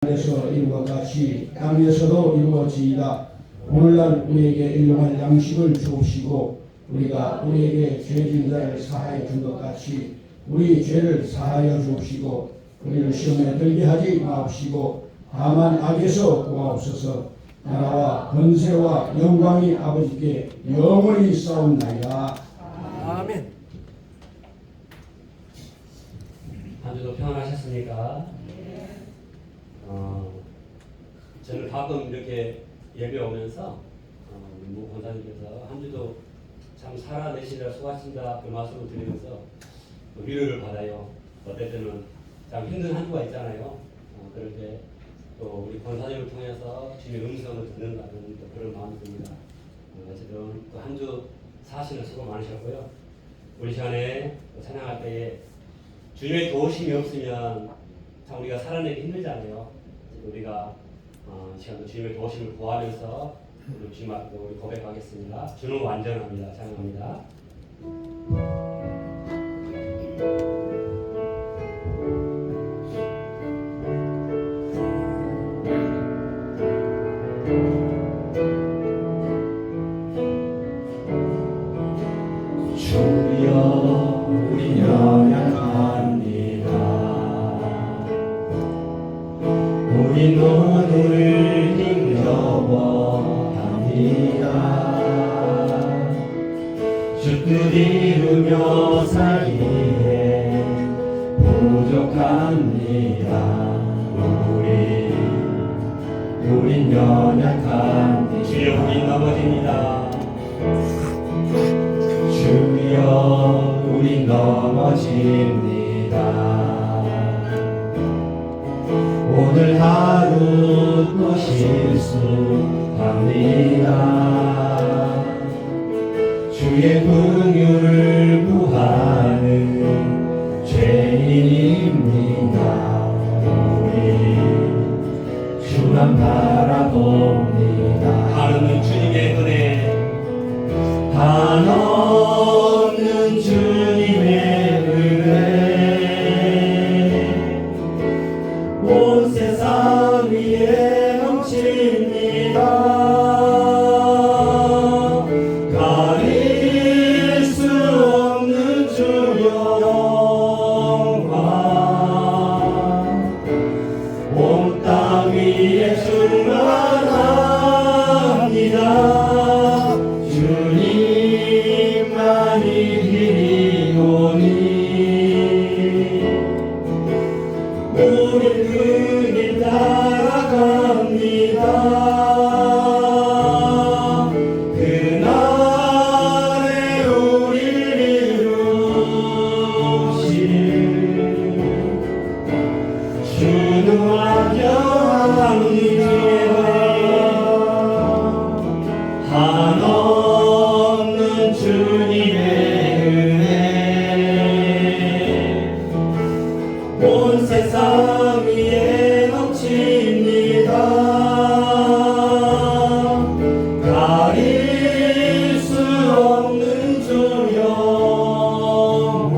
에서 이룬 것 같이 땅에서도 이루어지이다. 오늘날 우리에게 일용할 양식을 주옵시고 우리가 우리에게 죄진 자를 사하여 준 것 같이 우리 죄를 사하여 주옵시고 우리를 시험에 들게 하지 마옵시고 다만 악에서 구하옵소서. 나라와 권세와 영광이 아버지께 영원히 싸움나이다. 아멘. 한 주도 평안하셨습니까? 저는 가끔 이렇게 예배 오면서 모 권사님께서 한 주도 참 살아내시느라 수고하신다 그 말씀을 드리면서 위로를 받아요. 어떨 때는 참 힘든 한 주가 있잖아요. 그럴 때 또 우리 권사님을 통해서 주님의 음성을 듣는다는 또 그런 마음이 듭니다. 어쨌든 또 한 주 사시는 수고 많으셨고요. 우리 시간에 찬양할 때에 주님의 도우심이 없으면 참 우리가 살아내기 힘들잖아요. 우리가 이 시간도 주님의 도우심을 구하면서 우리 주님 앞에 우리 고백하겠습니다. 주는 완전합니다. 찬양합니다. 주여 우리 연약합니다. 우리 눈을 힘겨워합니다. 주 뜻 이루며 살기에 부족합니다. 우린 연약합니다. 주여 우리 넘어집니다. 주여 우리 넘어집니다. 오늘 하루 또 실수합니다. 주의 긍휼을 구하는 죄인입니다. 우리 주만 바라봅니다. 하나는 주님의 은혜 한없는 주님의 은혜 온 세상 위에 넘칩니다. 가릴 수 없는 주의 영광 온 땅 위에 충만합니다. 주님만이 길이오니 우린 그 길 따라갑니다. 그날에 우리를 이루실 주는 완전합니다. 한없는 주님의 은혜 온 세상 위에 넘칩니다. 가릴 수 없는 주 영광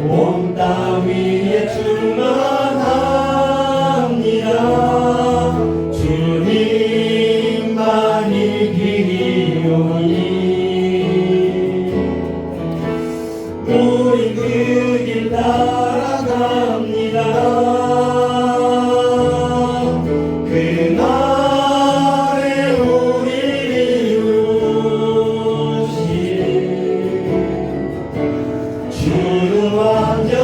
온 땅 위에 충만합니다. 주님만이 길이오니 우린 그 길 따라갑니다. 그날에 우리를 이루실 주는 완전합니다.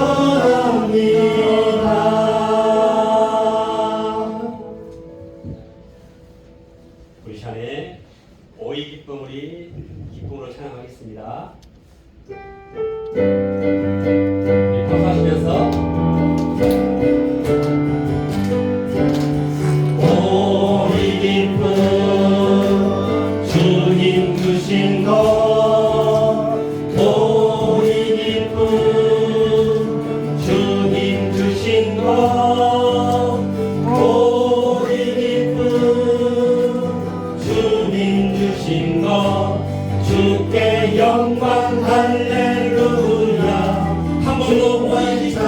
우리 시간에 오이 기쁨 우리 기쁨으로 찬양하겠습니다. 박수하시면서 오이 기쁨 주님 주신 것 오이 기쁨 주님 주신 것 오이 기쁨 주님 주신 것 주께 영광 할렐루야 한 번 더 오이 기쁨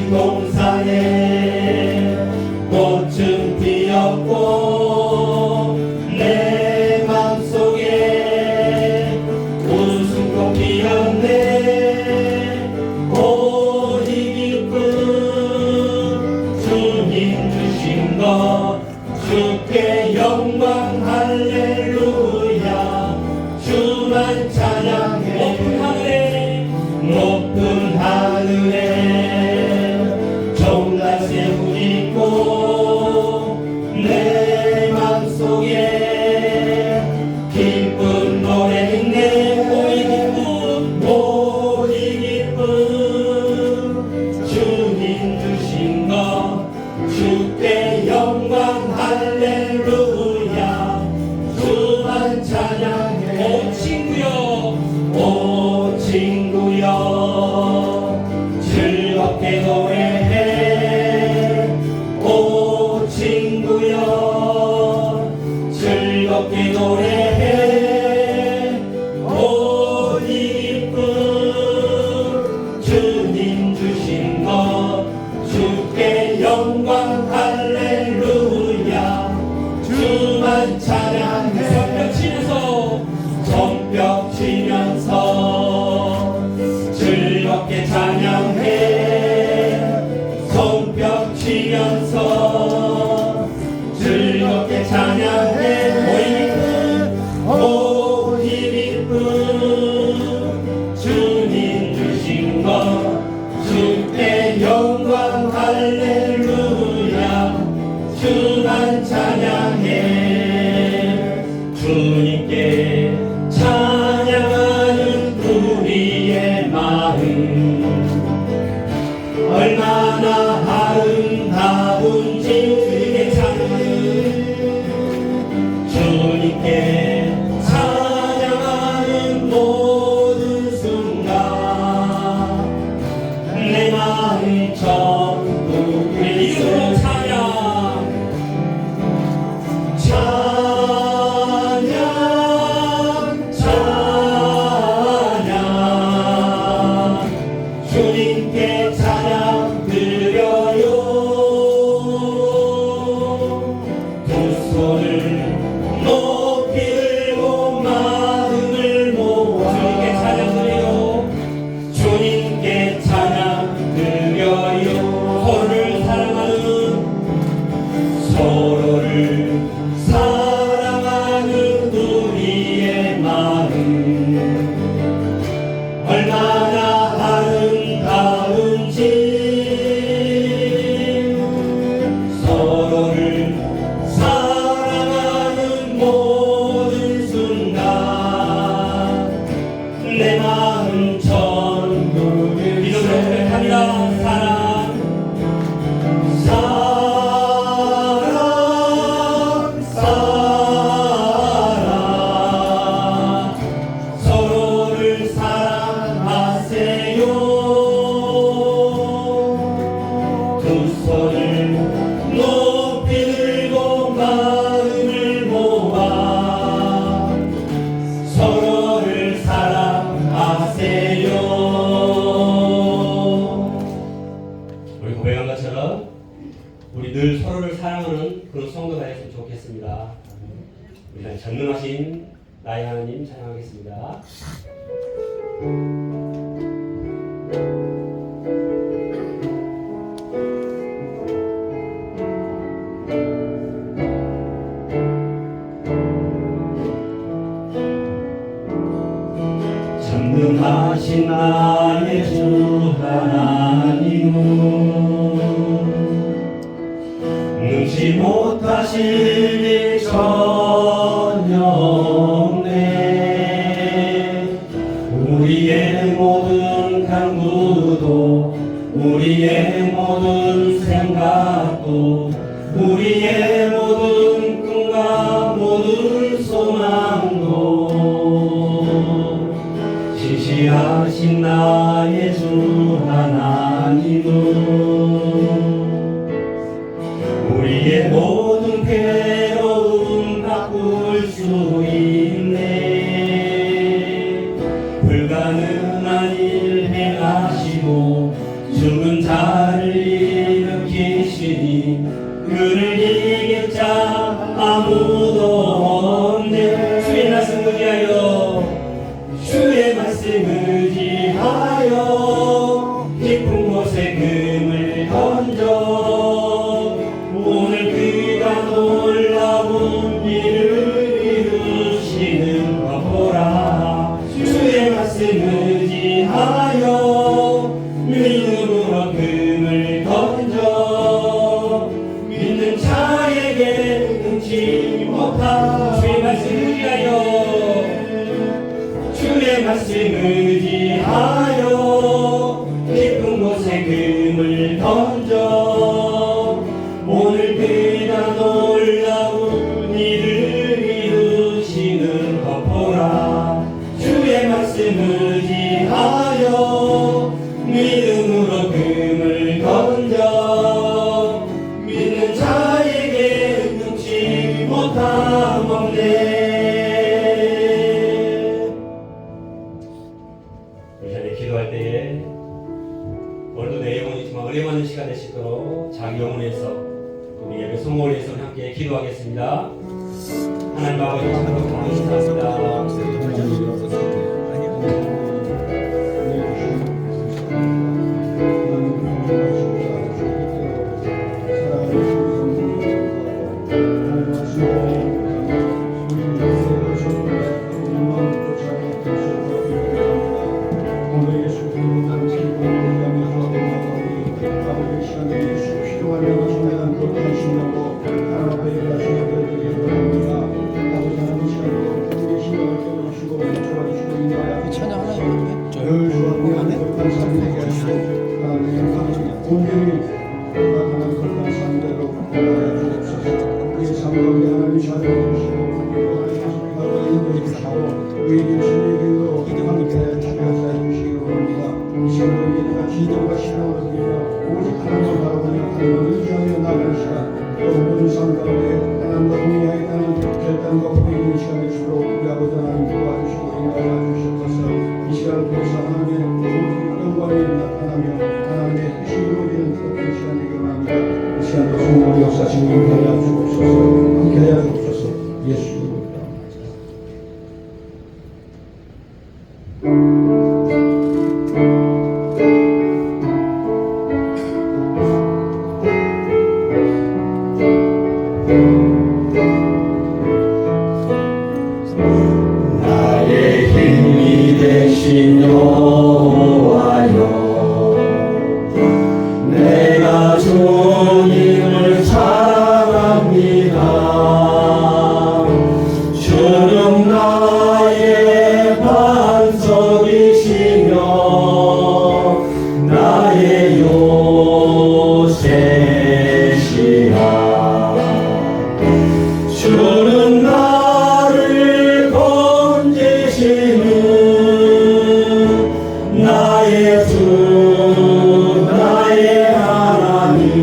동산에 꽃은 피었고 내 맘속에 웃음꽃 피었네. 오직 기쁜 주님 주신 것 주께 영광 할렐루야. 주만 찬양해. 높은 하늘에 종달새 부리고 내 맘속에 기쁜 노래 있네. 오이 기쁜 주님 주신 것 주께 영광 할렐루야. 주만 찬양해. 오 친구여 오 친구여 즐겁게 노래해. 오 친구여 즐겁게 노래해. 오 기쁜 주님 주신 것 주께 영광 할렐루야. 주만 찬양해. 손뼉 치면서 즐겁게 찬양해. 손뼉 치면서 즐겁게 찬양해. 오 기쁜 주님 주신 것 주께 영광 할렐루야. 주만 찬양해. 주님께 찬양하는 우리의 마음 얼마나 아름다운지. 주님께 찬양하는 모든 순간 내 마음이 전부 그리스도 찬양. 주님께 찬양 드려요. 두 손을 높이 들고 마음을 모아 주님께 찬양 드려요. 주님께 찬양 드려요. 서로를 사랑하는 우리의 마음 얼마나 아름다운지. 서로를 사랑하는 모든 순간 내 마음 전부 믿음으로 고백합니다. 서로를 사랑하세요. 두 손을 높이 들고 마음을 모아 서로를 사랑하세요. 우리 고백한 것처럼 우리 늘 서로를 사랑하는 그런 성도가 됐으면 좋겠습니다. 우리는 전능하신 나의 하나님 찬양하겠습니다. 전능하신 나의 주 하나님은 능치 못하실 일 전혀 없네. 우리의 모든 간구도 우리의 모든 생각도 우리의 모든 꿈과 모든 소망도 지시하신 나의 주 하나님은 우리의 모든 괴로움 바꿀 수 있네. 불가능한 일 행하시고 죽은 자를 던져 오늘 그가 놀라운 일을 이루시는 것 보라. 주의 말씀 의지하여 믿음으로 금을 던져 믿는 자에게 능치 못한 주의 말씀 의지하여 주의 말씀 의지하여 깊은 곳에 금을 던져 오늘 그가 놀라운 일을 이루시는 것 보라. 주의 말씀 의지하여 믿음으로 금을 던져 믿는 자에게 능치 못함 없네. 우리 자리 기도할 때에 오늘도 내 영혼이지만 은혜 받는 시간 될 수 있도록 자기 영혼에서 우리 예배 성공을 위해서 함께 기도하겠습니다. 하나님 아버지 참으로 감사합니다. 기도가 신앙으로 드리며 오직 하나님을 바라보며 하나님을 의지하며 나가는 시간 또 모든 삶 가운데 하나님과 동의하겠다는 결단과 고백의 시간을 주도록 우리 아버지 하나님 도와주시고 인도하여 주시옵소서. 이 시간을 통해서 하나님의 모든 영광이 나타나며 하나님의 뜻이 이루어지는 그런 시간 되기를 원합니다. 이 시간도 성령의 역사하시고 인도하여 주옵소서. 함께하여 주옵소서. 예수 이름으로 나의 힘이 되신 여호와여 내가 주님을 사랑합니다. 주는 나의 반석이시며 나의 요새시라. 주는 나를 건지시는 나의 주 나의 하나님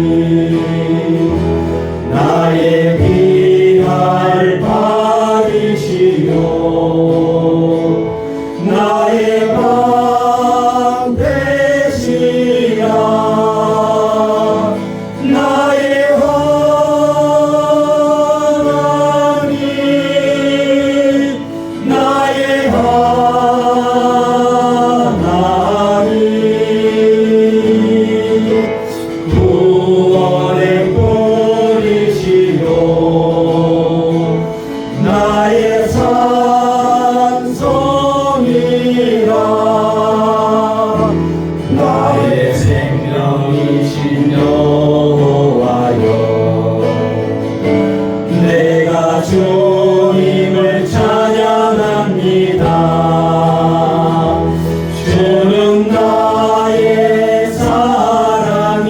나의 비할 바리시며 나의 방 되시라. 나의 구원의 뿌리시요 나의 산성이라. 나의 생명이신 여호와여 내가 주님을 찬양합니다. 주는 나의 사랑이시며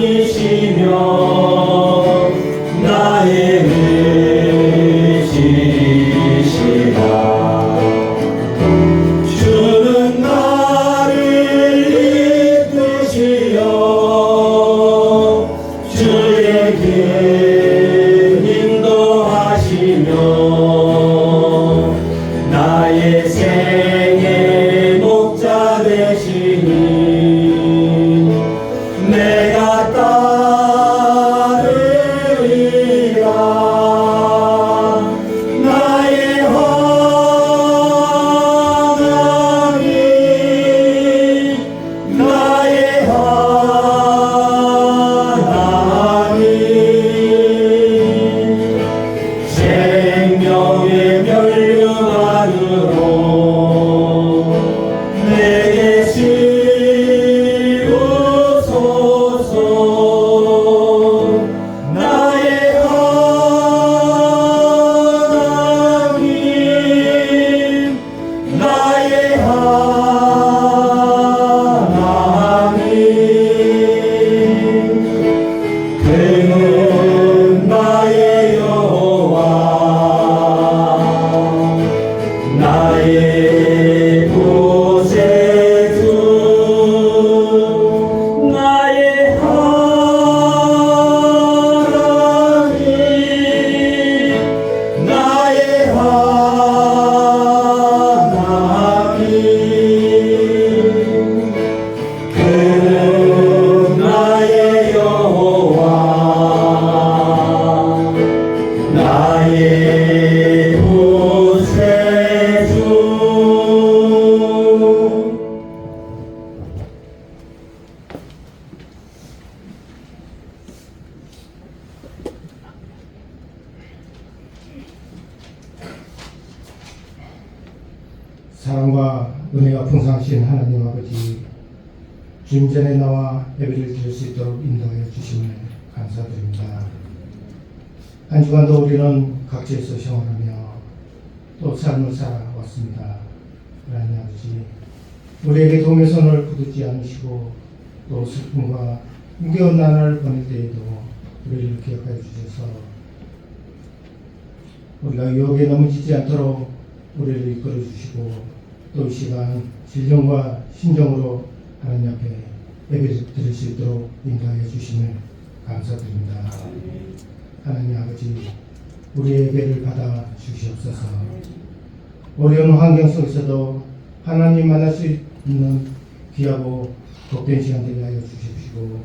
나의 의지시라. 주는 나를 이끄시어 주의 길 인도하시며 나의 생의 목자 되시니 내가 따르리라. 나의 하나님 나의 하나님 사랑과 은혜가 풍성하신 하나님 아버지, 주님 전에 나와 예배를 드릴 수 있도록 인도하여 주심을 감사드립니다. 한 주간도 우리는 각지에서 생활하며 또 삶을 살아왔습니다. 하나님 아버지, 우리에게 도움의 손을 굳지 않으시고 또 슬픔과 힘겨운 나날을 보낼 때에도 우리를 기억하여 주셔서 우리가 유혹에 넘어지지 않도록 우리를 이끌어 주시고 또 이 시간 진정과 신정으로 하나님 앞에 예배를 드릴 수 있도록 인도하여 주심을 감사드립니다. 하나님 아버지, 우리의 예배를 받아 주시옵소서. 어려운 환경 속에서도 하나님 만날 수 있는 귀하고 복된 시간 되게 하여 주십시오.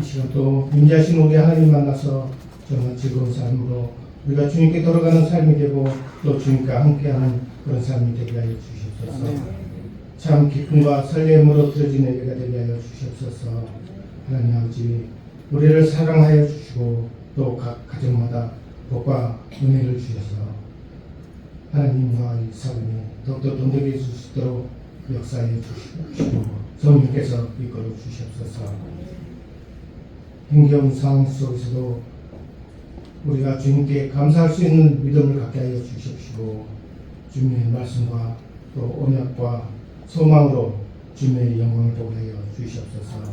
이 시간 또 임재하신 우리 하나님 만나서 정말 즐거운 삶으로 우리가 주님께 돌아가는 삶이 되고 또 주님과 함께하는 그런 삶이 되게 하여 주시옵소서. 참 기쁨과 설렘으로 드려진 예배가 되게 하여 주시옵소서. 하나님 아버지, 우리를 사랑하여 주시고 또 각 가정마다 복과 은혜를 주셔서 하나님과 이 사람이 더욱더 돈되게 해줄 수 있도록 역사해 주시고 성령께서 이끌어 주시옵소서. 힘겨운 상황 속에서도 우리가 주님께 감사할 수 있는 믿음을 갖게 하여 주십시오. 주님의 말씀과 또 언약과 소망으로 주님의 영광을 보게 하여 주시옵소서.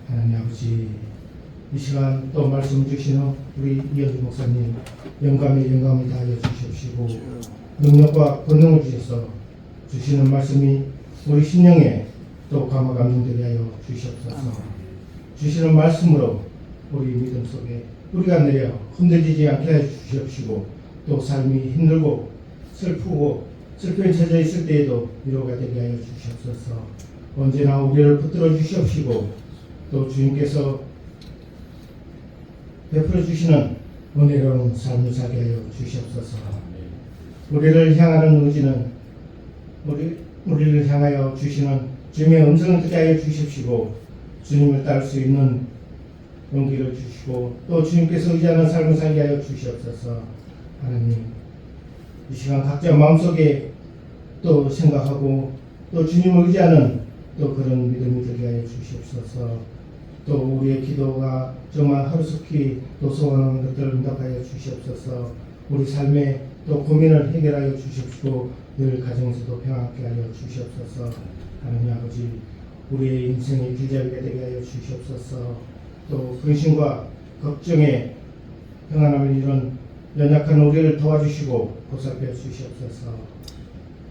하나님 아버지, 이 시간 또 말씀 주시는 우리 이현주 목사님 영감에 영감을 다하여 주십시오. 능력과 권능을 주셔서 주시는 말씀이 우리 심령에 또 감화 감동되게 하여 주시옵소서. 주시는 말씀으로 우리 믿음 속에 우리가 내려 흔들리지 않게 해 주시옵시고 또 삶이 힘들고 슬프고 슬픔에 처져 있을 때에도 위로가 되게 하여 주시옵소서. 언제나 우리를 붙들어 주시옵시고 또 주님께서 베풀어 주시는 은혜로운 삶을 살게 하여 주시옵소서. 우리를 향하는 의지는 우리를 향하여 주시는 주님의 음성을 듣게 하여 주십시고 주님을 따를 수 있는 용기를 주시고 또 주님께서 의지하는 삶을 살게 하여 주시옵소서. 하나님, 이 시간 각자 마음속에 또 생각하고 또 주님을 의지하는 또 그런 믿음이 들게 하여 주시옵소서. 또 우리의 기도가 정말 하루속히 또 소원하는 것들을 응답하여 주시옵소서. 우리 삶에 또 고민을 해결하여 주십시오. 늘 가정에서도 평안하게 하여 주시옵소서. 하나님 아버지, 우리의 인생의 길잡이가 되게 하여 주시옵소서. 또 근심과 걱정에 평안함을 이룬 연약한 우리를 도와주시고 보살펴 주시옵소서.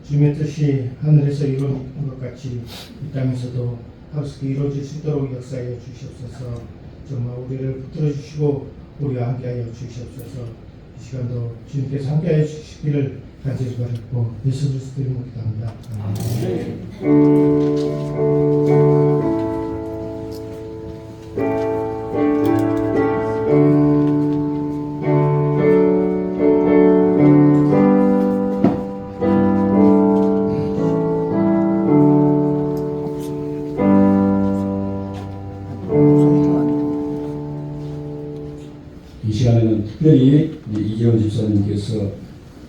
주님의 뜻이 하늘에서 이루어진 것 같이 이 땅에서도 하루속히 이루어질 수 있도록 역사하여 주시옵소서. 정말 우리를 붙들어 주시고 우리와 함께하여 주시옵소서. 이 시간도 주님께서 함께하여 주시기를 간절히 바라고 예수 그리스도 이름으로 기도합니다. 이 시간에는 특별히 이기원 집사님께서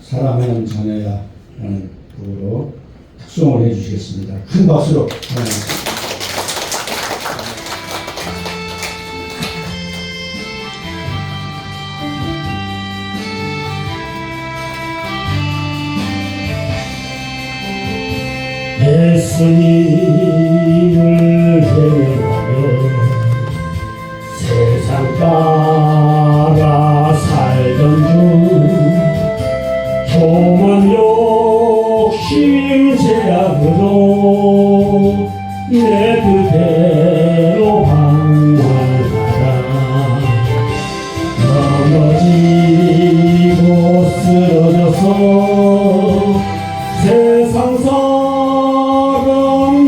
사랑하는 자녀야 라는 부로 특송을 해주시겠습니다. 큰 박수로. 예수님을 대하여 세상 따라 살던 중 교만 욕심 제약으로 내 뜻대로 방황하다 넘어지고 쓰러져서 세상 사람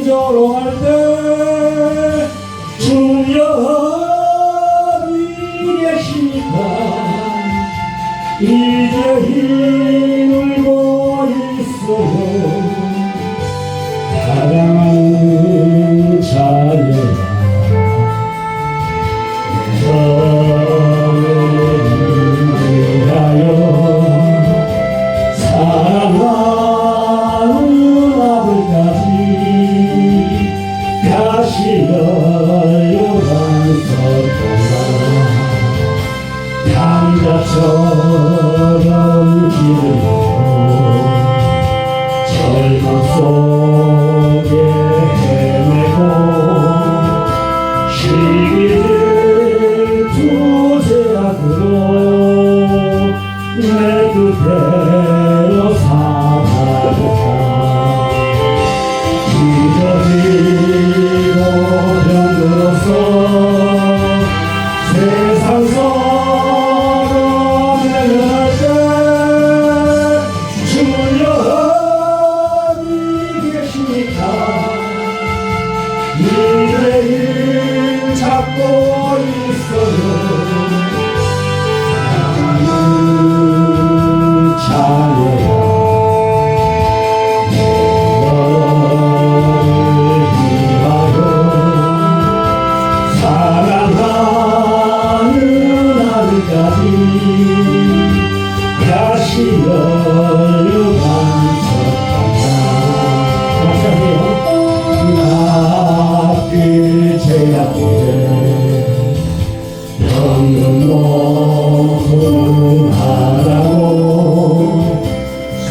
저롱할 때 주여 계시니까 이제 힘을고 있어요. 사랑하는 자녀야 너를 위하여 사랑하 시기를 투제하고도 내 뜻대로 살아가자. 잊어지고 병들어서 세상 살아내갈 때 주여 어디 계십니까? 이제일 잡고 있어요. 사랑하는 자녀야, 너를 위하여 사랑하는 하늘까지 다시 열려간 감사해요. 앞길 제약에 영영 노하라고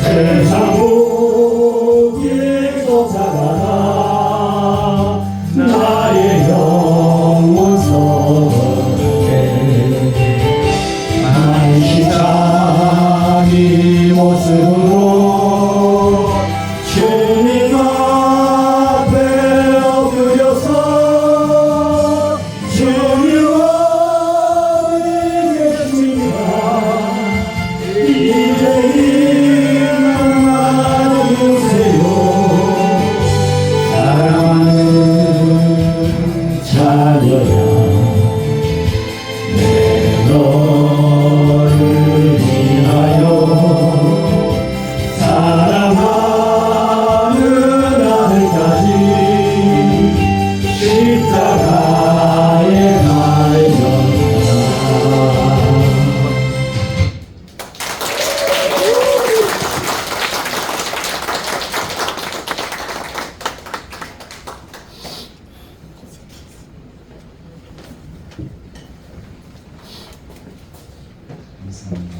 세상 무게도 자라나 나의 영혼 서게 만시장이 모습으로 주님 앞에 엎드려서 주님 어디 계십니까? 이제 일만 주세요. 사랑하는 자녀야, 내 너를 위하여 사랑하는 하늘까지 십자가에 달려가. 감사합니다.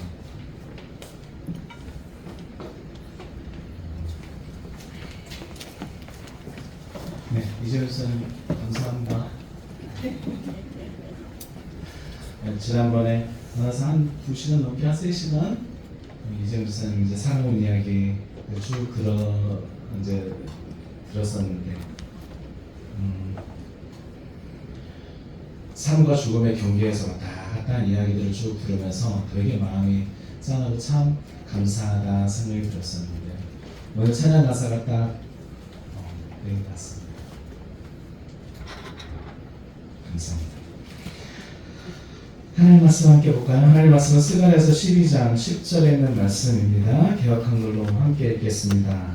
네, 이재훈 선생님 감사합니다. 네, 지난번에 나와서 한 2시간 넘게 한 3시간 이재훈 선생님 이제 살아온 이야기 쭉 들었었는데 삶과 죽음의 경계에서 왔다 갔다 한 이야기들을 쭉 들으면서 되게 마음이 짠하고 참 감사하다 생각이 들었었는데 오늘 찬양 가사가 딱 네, 맞습니다. 감사합니다. 하나님 말씀 함께 볼까요? 하나님 말씀은 스가랴서 12장 10절에 있는 말씀입니다. 개역한 걸로 함께 읽겠습니다.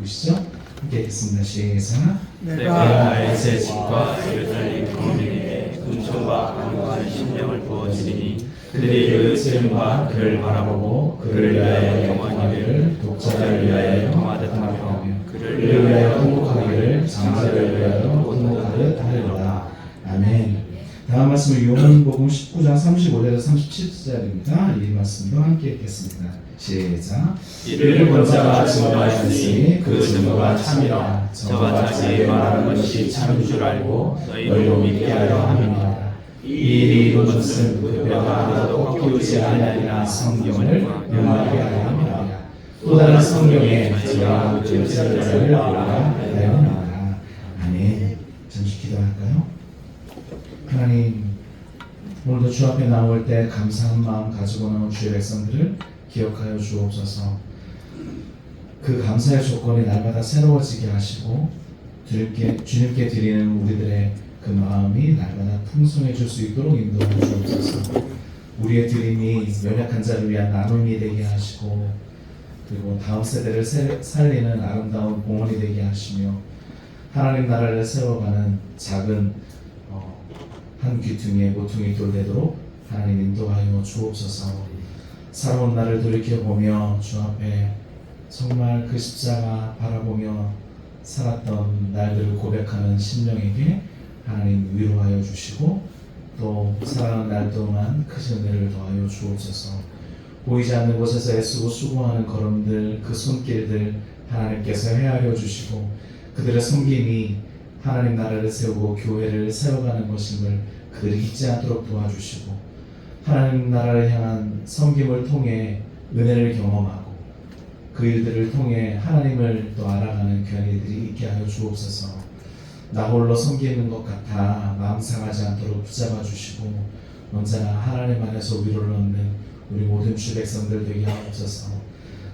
보시죠? 함께 읽겠습니다. 시작. 내가 나의 새 집과 예루살렘 거민에게 은총과 강구한 심령을 부어주리니 그들이 그 씀과 그를 바라보고 그를 위하여 경원하기를 독자를 위하여 평화듯 하며 그를 위하여 행복하기를 장자를 위하여 행복하듯 하리로다. 아멘. 다음 말씀은 요한복음 19장 35절에서 37절입니다. 이 말씀도 함께 읽겠습니다. 시작. 이를 본 자가 증거하였으니 그 증거가 참이라. 저가 자기의 말하는 것이 참인 줄 알고 너희도 믿게 하려 함이니라. 이 일이 이룬 것은 그 뼈가 하나도 꺾이지 아니하리라. 성경을 명하게 하려 함이라. 또 다른 성경에 저가 그 제자를 보라 하려 함이라. 아멘. 잠시 기도할까요? 하나님, 오늘도 주 앞에 나올 때 감사한 마음 가지고 나온 주의 백성들을 기억하여 주옵소서. 그 감사의 조건이 날마다 새로워지게 하시고 주님께 드리는 우리들의 그 마음이 날마다 풍성해질 수 있도록 인도하여 주옵소서. 우리의 드림이 연약한 자를 위한 나눔이 되게 하시고 그리고 다음 세대를 살리는 아름다운 공헌이 되게 하시며 하나님 나라를 세워가는 작은 한 귀퉁이에 모퉁이 돌되도록 하나님 인도하여 주옵소서. 살아온 나를 돌이켜보며 주 앞에 정말 그 십자가 바라보며 살았던 날들을 고백하는 심령에게 하나님 위로하여 주시고 또 살아가는 날 동안 크신 은혜를 더하여 주옵소서. 보이지 않는 곳에서 애쓰고 수고하는 걸음들, 그 손길들 하나님께서 헤아려 주시고 그들의 섬김이 하나님 나라를 세우고 교회를 세워가는 것임을 그들이 잊지 않도록 도와주시고 하나님 나라를 향한 섬김을 통해 은혜를 경험하고 그 일들을 통해 하나님을 또 알아가는 귀한 일들이 있게 하여 주옵소서. 나 홀로 섬기는 것 같아 마음 상하지 않도록 붙잡아 주시고 언제나 하나님 안에서 위로를 얻는 우리 모든 주 백성들 되게 하옵소서.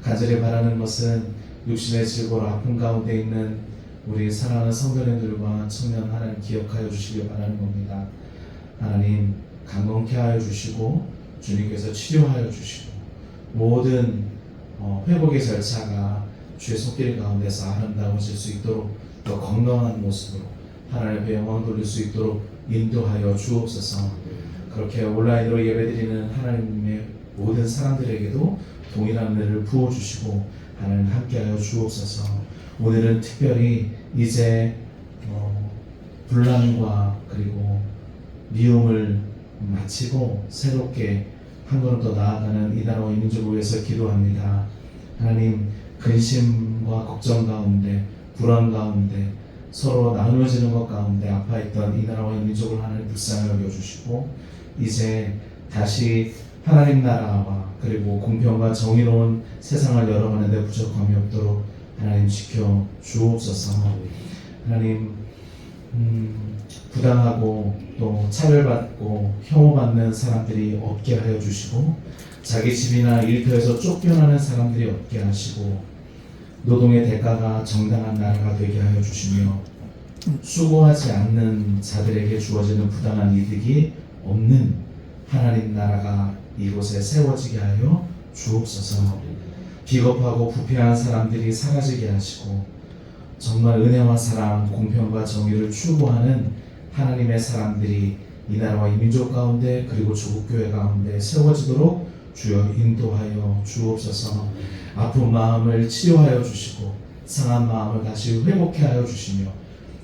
간절히 바라는 것은 육신의 질고로 아픔 가운데 있는 우리 사랑하는 성도님들과 청년 하나님 기억하여 주시길 바라는 겁니다. 하나님 강건케 하여 주시고 주님께서 치료하여 주시고 모든 회복의 절차가 주의 손길 가운데서 아름다워질 수 있도록 더 건강한 모습으로 하나님 앞에 영광 돌릴 수 있도록 인도하여 주옵소서. 그렇게 온라인으로 예배드리는 하나님의 모든 사람들에게도 동일한 은혜를 부어주시고 하나님 함께하여 주옵소서. 오늘은 특별히 이제 분란과 그리고 미움을 마치고 새롭게 한 걸음 더 나아가는 이 나라와 이 민족을 위해서 기도합니다. 하나님 근심과 걱정 가운데 불안 가운데 서로 나누어지는 것 가운데 아파했던 이 나라와 이 민족을 하나님 불쌍히 여겨주시고 이제 다시 하나님 나라와 그리고 공평과 정의로운 세상을 열어가는 데 부족함이 없도록 하나님 지켜 주옵소서. 하나님 부당하고 또 차별받고 혐오받는 사람들이 없게 하여 주시고 자기 집이나 일터에서 쫓겨나는 사람들이 없게 하시고 노동의 대가가 정당한 나라가 되게 하여 주시며 수고하지 않는 자들에게 주어지는 부당한 이득이 없는 하나님 나라가 이곳에 세워지게 하여 주옵소서. 비겁하고 부패한 사람들이 사라지게 하시고 정말 은혜와 사랑, 공평과 정의를 추구하는 하나님의 사람들이 이 나라와 이 민족 가운데 그리고 조국교회 가운데 세워지도록 주여 인도하여 주옵소서. 아픈 마음을 치료하여 주시고 상한 마음을 다시 회복해 하여 주시며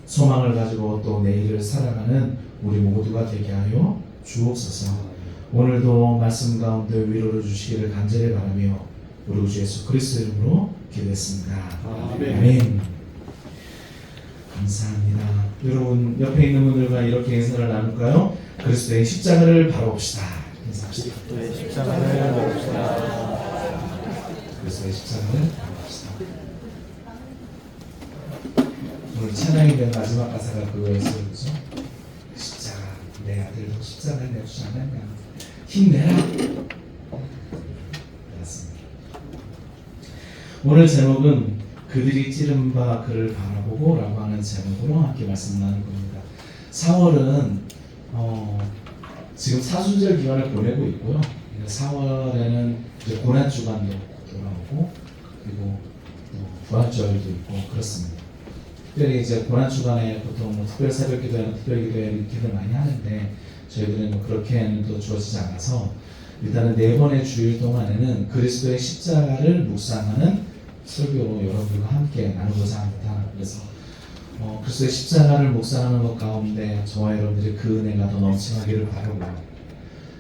소망을 가지고 또 내일을 살아가는 우리 모두가 되게 하여 주옵소서. 오늘도 말씀 가운데 위로를 주시기를 간절히 바라며 우리 주 예수 그리스도 이름으로 기도했습니다. 아멘. 감사합니다. 여러분 옆에 있는 분들과 이렇게 인사를 나눌까요? 그리스도의 십자가를 바라봅시다. 인사합시다. 그리스도의 십자가를 바라봅시다. 그리스도의 십자가를 바라봅시다. 오늘 찬양의 맨 마지막 가사가 그거였어요, 그죠? 십자가, 내 아들도 십자가를 내주지 않았냐? 힘내라. 맞습니다. 오늘 제목은 그들이 찌른 바 그를 바라보고 라고 하는 제목으로 함께 말씀 나눌 겁니다. 4월은 지금 사순절 기간을 보내고 있고요. 4월에는 이제 고난주간도 돌아오고 그리고 부활절도 있고 그렇습니다. 특별히 이제 고난주간에 보통 특별 새벽 기도회나 특별 기도회 이렇게들 많이 하는데 저희들은 그렇게는 또 주어지지 않아서 일단은 4번의 주일 동안에는 그리스도의 십자가를 묵상하는 설교로 여러분들과 함께 나누고자 합니다. 그래서 그리스도의 십자가를 묵상하는 것 가운데 저와 여러분들이 그 은혜가 더 넘쳐나기를 바라고요.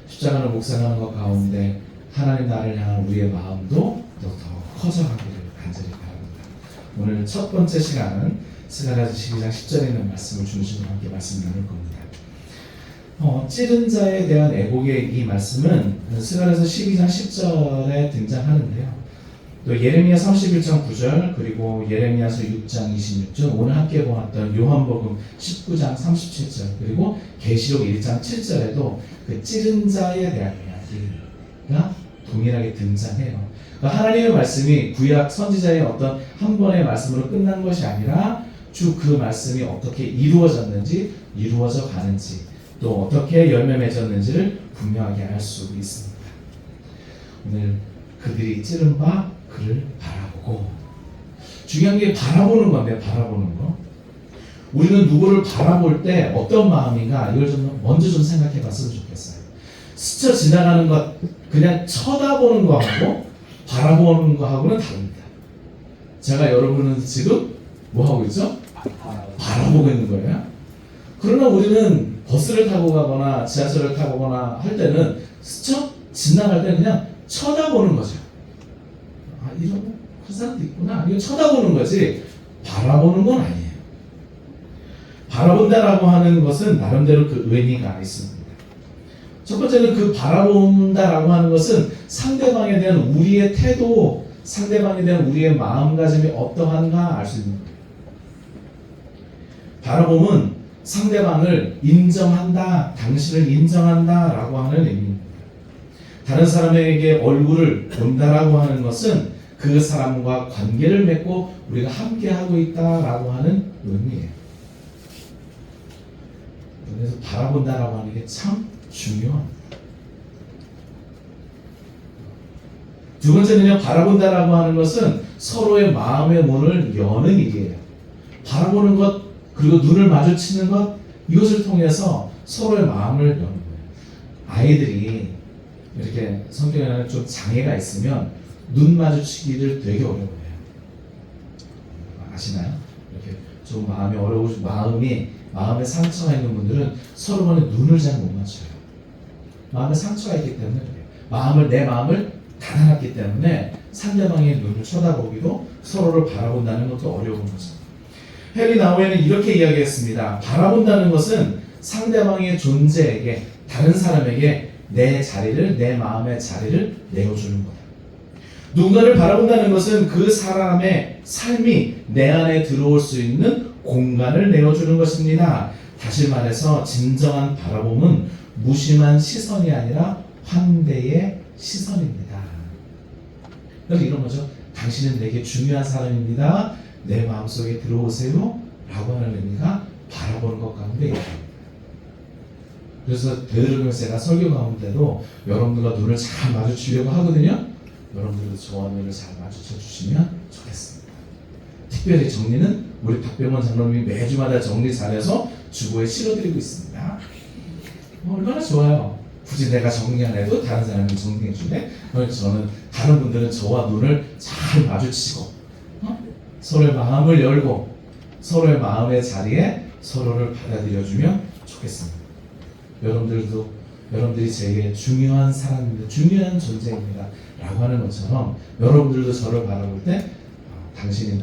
십자가를 묵상하는 것 가운데 하나님 나라를 향한 우리의 마음도 더 커져가기를 간절히 바랍니다. 오늘 첫 번째 시간은 스가랴서 12장 10절에 있는 말씀을 중심으로 함께 말씀 나눌 겁니다. 찌른 자에 대한 애곡의 이 말씀은 스가랴서 12장 10절에 등장하는데요. 또 예레미야 31장 9절 그리고 예레미야서 6장 26절 오늘 함께 보았던 요한복음 19장 37절 그리고 계시록 1장 7절에도 그 찌른 자에 대한 이야기가 동일하게 등장해요. 그러니까 하나님의 말씀이 구약 선지자의 어떤 한 번의 말씀으로 끝난 것이 아니라 쭉 그 말씀이 어떻게 이루어졌는지 이루어져 가는지 또 어떻게 열매 맺었는지를 분명하게 알 수 있습니다. 오늘 그들이 찌른 바 그를 바라보고 중요한 게 바라보는 건데 바라보는 거 우리는 누구를 바라볼 때 어떤 마음인가 이걸 좀 먼저 좀 생각해 봤으면 좋겠어요. 스쳐 지나가는 것 그냥 쳐다보는 거하고 바라보는 거하고는 다릅니다. 제가 여러분은 지금 뭐 하고 있죠? 바라보고 있는 거예요. 그러나 우리는 버스를 타고 가거나 지하철을 타고 가거나 할 때는 스쳐 지나갈 때는 그냥 쳐다보는 거죠. 아, 이런 그 사람도 있구나. 이거 쳐다보는 거지 바라보는 건 아니에요. 바라본다라고 하는 것은 나름대로 그 의미가 있습니다. 첫 번째는 그 바라본다라고 하는 것은 상대방에 대한 우리의 태도, 상대방에 대한 우리의 마음가짐이 어떠한가 알 수 있는 거예요. 바라봄은 상대방을 인정한다, 당신을 인정한다라고 하는 의미입니다. 다른 사람에게 얼굴을 본다라고 하는 것은 그 사람과 관계를 맺고 우리가 함께하고 있다라고 하는 의미예요. 그래서 바라본다라고 하는 게 참 중요합니다. 두 번째는요, 바라본다라고 하는 것은 서로의 마음의 문을 여는 일이에요. 바라보는 것, 그리고 눈을 마주치는 것, 이것을 통해서 서로의 마음을 여는 거예요. 아이들이 이렇게 성격에는 좀 장애가 있으면 눈 마주치기를 되게 어려워해요. 아시나요? 이렇게 좀 마음이 어려우시, 마음에 상처가 있는 분들은 서로 간에 눈을 잘 못 맞춰요. 마음에 상처가 있기 때문에 그래요. 내 마음을 닫아놨기 때문에 상대방의 눈을 쳐다보기도, 서로를 바라본다는 것도 어려운 거죠. 헨리 나우에는 이렇게 이야기했습니다. 바라본다는 것은 상대방의 존재에게, 다른 사람에게 내 마음의 자리를 내어주는 거다. 누군가를 바라본다는 것은 그 사람의 삶이 내 안에 들어올 수 있는 공간을 내어주는 것입니다. 다시 말해서 진정한 바라봄은 무심한 시선이 아니라 환대의 시선입니다. 그래서 이런 거죠. 당신은 내게 중요한 사람입니다. 내 마음속에 들어오세요. 라고 하는 의미가 바라보는 것 가운데 있습니다. 그래서 베드로교회가 설교 가운데도 여러분들과 눈을 잘 마주치려고 하거든요. 여러분들도 저와 눈을 잘 마주쳐 주시면 좋겠습니다. 특별히 정리는 우리 박병원 장로님이 매주마다 정리 잘해서 주보에 실어드리고 있습니다. 얼마나 좋아요. 굳이 내가 정리 안 해도 다른 사람이 정리해 주네. 저는 다른 분들은 저와 눈을 잘 마주치고 서로의 마음을 열고 서로의 마음의 자리에 서로를 받아들여주면 좋겠습니다. 여러분들이 제게 중요한 사람입니다. 중요한 존재입니다. 라고 하는 것처럼 여러분들도 저를 바라볼 때 당신이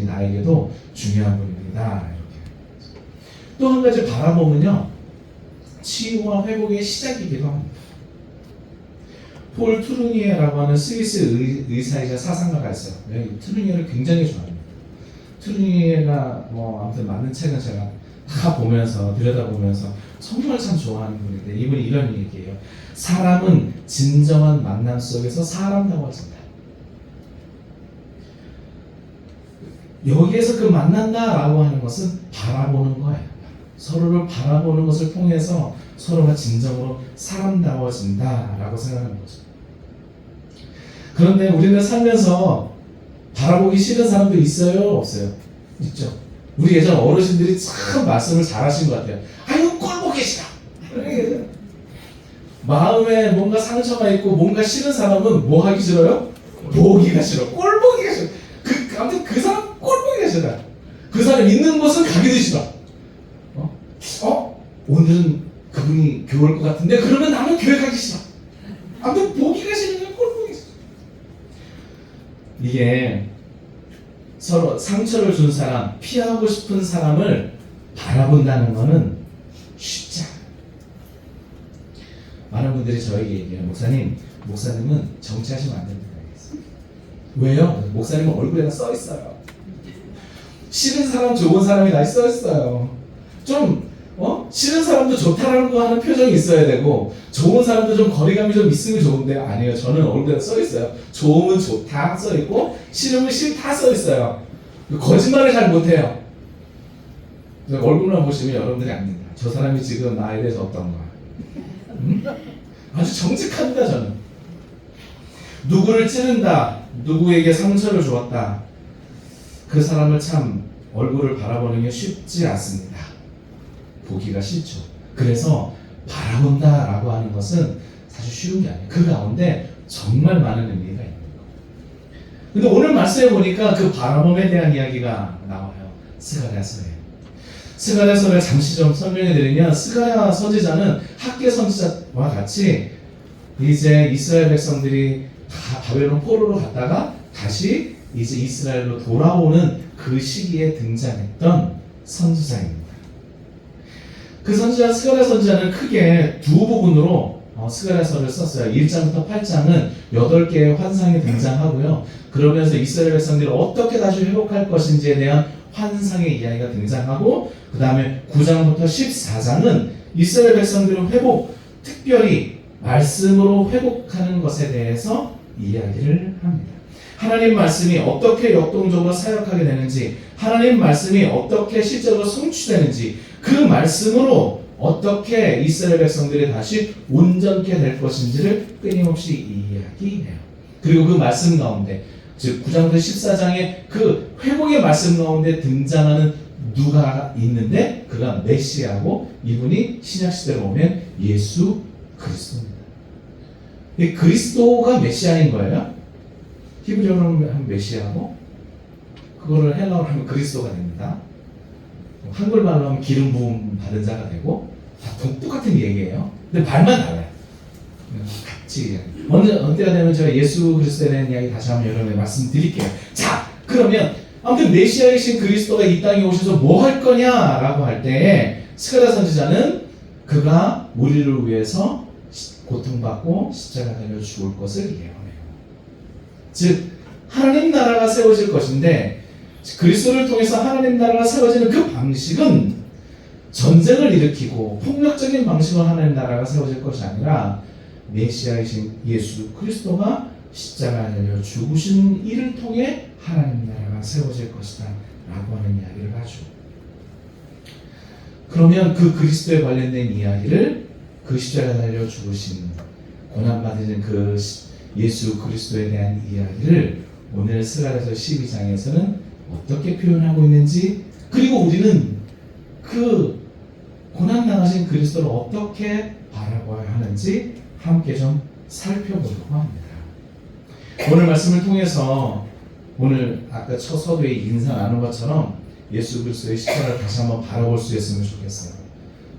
나에게도 중요한 분입니다. 이렇게. 또 한 가지 바라보면요, 치유와 회복의 시작이기도 합니다. 폴 투르니에라고 하는 스위스 의사이자 사상가가 있어요. 투르니에를 굉장히 좋아합니다. 투르니에가 아무튼 많은 책은 제가 다 보면서 들여다보면서 정말 참 좋아하는 분인데, 이분이 이런 얘기예요. 사람은 진정한 만남 속에서 사람다워진다. 여기에서 그 만난다라고 하는 것은 바라보는 거예요. 서로를 바라보는 것을 통해서 서로가 진정으로 사람다워진다라고 생각하는 거죠. 그런데 우리는 살면서 바라보기 싫은 사람도 있어요? 없어요? 있죠. 우리 예전 어르신들이 참 말씀을 잘하신 것 같아요. 아유, 꼴 보기 싫어. 마음에 뭔가 상처가 있고 뭔가 싫은 사람은 뭐 하기 싫어요? 보기가 싫어. 꼴 보기가 싫어. 아무튼 그 사람 꼴 보기가 싫어. 그 사람 있는 곳은 가기도 싫어. 오늘은 그분이 교회 올 것 같은데 그러면 나는 교회 가기 싫어. 아무튼 보기가 싫으면 꼴 보기 싫어. 이게 서로 상처를 준 사람, 피하고 싶은 사람을 바라본다는 것은 쉽지 않아요. 많은 분들이 저에게 얘기해요. 목사님은 정치하시면 안 된다고 얘기했어요. 왜요? 목사님은 얼굴에다 써 있어요. 싫은 사람, 좋은 사람이 다 써 있어요. 싫은 사람도 좋다라는 거 하는 표정이 있어야 되고, 좋은 사람도 좀 거리감이 좀 있으면 좋은데, 아니에요. 저는 얼굴에 써 있어요. 좋으면 좋다 써 있고, 싫으면 싫다 써 있어요. 거짓말을 잘 못해요. 얼굴만 보시면 여러분들이 압니다. 저 사람이 지금 나에 대해서 어떤가. 아주 정직합니다. 저는 누구를 찌른다, 누구에게 상처를 주었다, 그 사람을 참 얼굴을 바라보는 게 쉽지 않습니다. 보기가 싫죠. 그래서 바라본다라고 하는 것은 사실 쉬운 게 아니에요. 그 가운데 정말 많은 의미가 있는 거예요. 근데 오늘 말씀해 보니까 그 바라봄에 대한 이야기가 나와요. 스가랴서에. 스가랴서를 잠시 좀 설명해 드리면, 스가랴 선지자는 학계 선지자와 같이 이제 이스라엘 백성들이 다 바벨론 포로로 갔다가 다시 이제 이스라엘로 돌아오는 그 시기에 등장했던 선지자입니다. 그 선지자 스가랴 선지자는 크게 두 부분으로 스가랴서를 썼어요. 1장부터 8장은 8개의 환상이 등장하고요. 그러면서 이스라엘 백성들이 어떻게 다시 회복할 것인지에 대한 환상의 이야기가 등장하고, 그 다음에 9장부터 14장은 이스라엘 백성들의 회복, 특별히 말씀으로 회복하는 것에 대해서 이야기를 합니다. 하나님 말씀이 어떻게 역동적으로 사역하게 되는지, 하나님 말씀이 어떻게 실제로 성취되는지, 그 말씀으로 어떻게 이스라엘 백성들이 다시 온전케 될 것인지를 끊임없이 이야기해요. 그리고 그 말씀 가운데, 즉 9장부터 14장의 그 회복의 말씀 가운데 등장하는 누가 있는데, 그가 메시아고, 이분이 신약시대로 보면 예수 그리스도입니다. 이 그리스도가 메시아인 거예요. 히브리어로 하면 메시아고, 그거를 헬라어로 하면 그리스도가 됩니다. 한글말로 하면 기름 부음 받은 자가 되고, 다 똑같은 얘기예요. 근데 말만 달라요. 같이 언제가 되면 제가 예수 그리스도에 대한 이야기 다시 한번 여러분에게 말씀드릴게요. 자, 그러면 아무튼 메시아이신 그리스도가 이 땅에 오셔서 뭐 할 거냐라고 할 때, 스가랴 선지자는 그가 우리를 위해서 고통받고 십자가 달려 죽을 것을 예언해요. 즉 하나님 나라가 세워질 것인데, 그리스도를 통해서 하나님 나라가 세워지는 그 방식은 전쟁을 일으키고 폭력적인 방식으로 하나님 나라가 세워질 것이 아니라, 메시아이신 예수 그리스도가 십자가에 달려 죽으신 이를 통해 하나님 나라가 세워질 것이다 라고 하는 이야기를 하죠. 그러면 그 그리스도에 관련된 이야기를, 그 십자가에 달려 죽으신 고난받으신 그 예수 그리스도에 대한 이야기를 오늘 스가랴서 12장에서는 어떻게 표현하고 있는지, 그리고 우리는 그 고난당하신 그리스도를 어떻게 바라봐야 하는지 함께 좀 살펴보려고 합니다. 오늘 말씀을 통해서 오늘 아까 첫 서두에 인사 나눈 것처럼 예수 그리스도의 십자가를 다시 한번 바라볼 수 있으면 좋겠어요.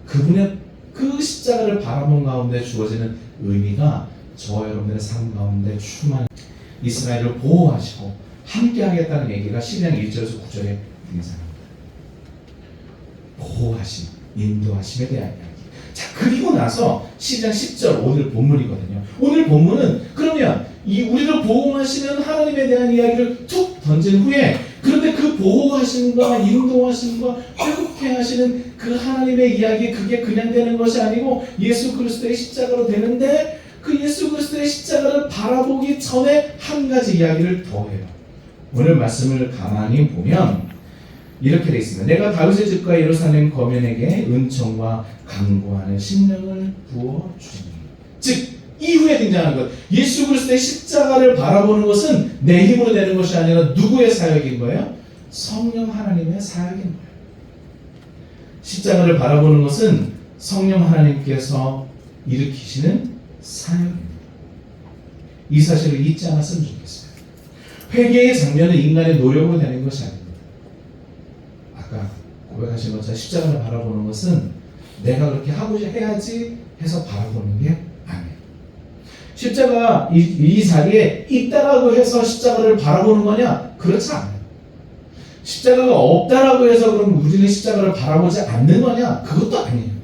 그분의 그 십자가를 바라본 가운데 주어지는 의미가 저와 여러분들의 삶 가운데 충만, 이스라엘을 보호하시고 함께 하겠다는 얘기가 12장 1절에서 9절에 등장합니다. 보호하심, 인도하심에 대한 이야기. 자, 그리고 나서 12장 10절, 오늘 본문이거든요. 오늘 본문은 그러면 이 우리를 보호하시는 하나님에 대한 이야기를 툭 던진 후에, 그런데 그 보호하심과 인도하심과 회복케 하시는 그 하나님의 이야기, 그게 그냥 되는 것이 아니고 예수 그리스도의 십자가로 되는데, 그 예수 그리스도의 십자가를 바라보기 전에 한 가지 이야기를 더해요. 오늘 말씀을 가만히 보면 이렇게 되어 있습니다. 내가 다윗의 집과 예루살렘 거민에게 은총과 강구하는 심령을 부어주니. 즉 이후에 등장하는 것, 예수 그리스도의 십자가를 바라보는 것은 내 힘으로 되는 것이 아니라 누구의 사역인 거예요? 성령 하나님의 사역인 거예요. 십자가를 바라보는 것은 성령 하나님께서 일으키시는 사역입니다. 이 사실을 잊지 않았으면 좋겠어요. 회개의 장면은 인간의 노력으로 되는 것이 아닙니다. 아까 고백하신 것처럼 십자가를 바라보는 것은 내가 그렇게 하고 해야지 해서 바라보는 게 아니에요. 십자가 이 자리에 있다라고 해서 십자가를 바라보는 거냐? 그렇지 않아요. 십자가가 없다라고 해서 그럼 우리는 십자가를 바라보지 않는 거냐? 그것도 아니에요.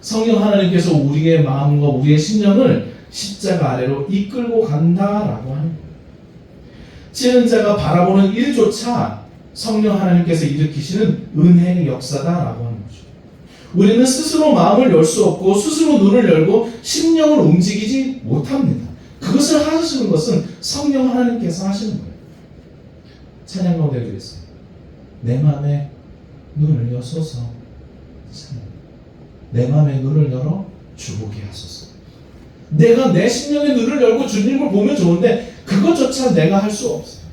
성령 하나님께서 우리의 마음과 우리의 심령을 십자가 아래로 이끌고 간다라고 하는 거예요. 지은 자가 바라보는 일조차 성령 하나님께서 일으키시는 은혜의 역사다라고 하는 거죠. 우리는 스스로 마음을 열 수 없고 스스로 눈을 열고 심령을 움직이지 못합니다. 그것을 하시는 것은 성령 하나님께서 하시는 거예요. 찬양 가운데 그랬어요. 내 마음에 눈을 여소서. 내 마음의 눈을 열어 주보게 하소서. 내가 내 심령의 눈을 열고 주님을 보면 좋은데 그것조차 내가 할 수 없어요.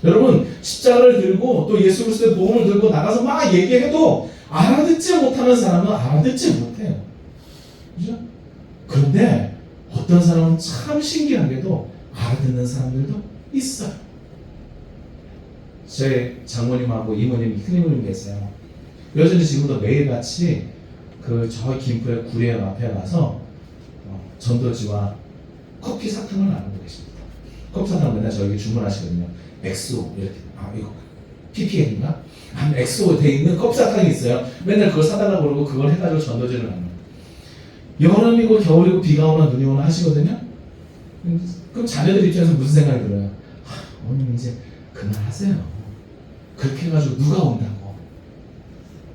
여러분, 십자가를 들고 또 예수 그리스도의 복음을 들고 나가서 막 얘기해도 알아듣지 못하는 사람은 알아듣지 못해요. 그죠? 그런데 어떤 사람은 참 신기하게도 알아듣는 사람들도 있어요. 제 장모님하고 이모님, 큰이모님 계세요. 여전히 지금도 매일같이 저 김포의 구례 앞에 가서 전도지와 커피 사탕을 나누고 계십니다. 커피 사탕을 맨날 저에게 주문하시거든요. 엑소 이렇게, 이거 PPL인가? 엑소 돼 있는 컵사탕이 있어요. 맨날 그걸 사달라고 그러고 그걸 해가지고 전도지를 하는 거예요. 여름이고 겨울이고 비가 오나 눈이 오나 하시거든요. 그럼 자녀들 입장에서 무슨 생각이 들어요? 어머님 이제 그만하세요. 그렇게 해가지고 누가 온다고.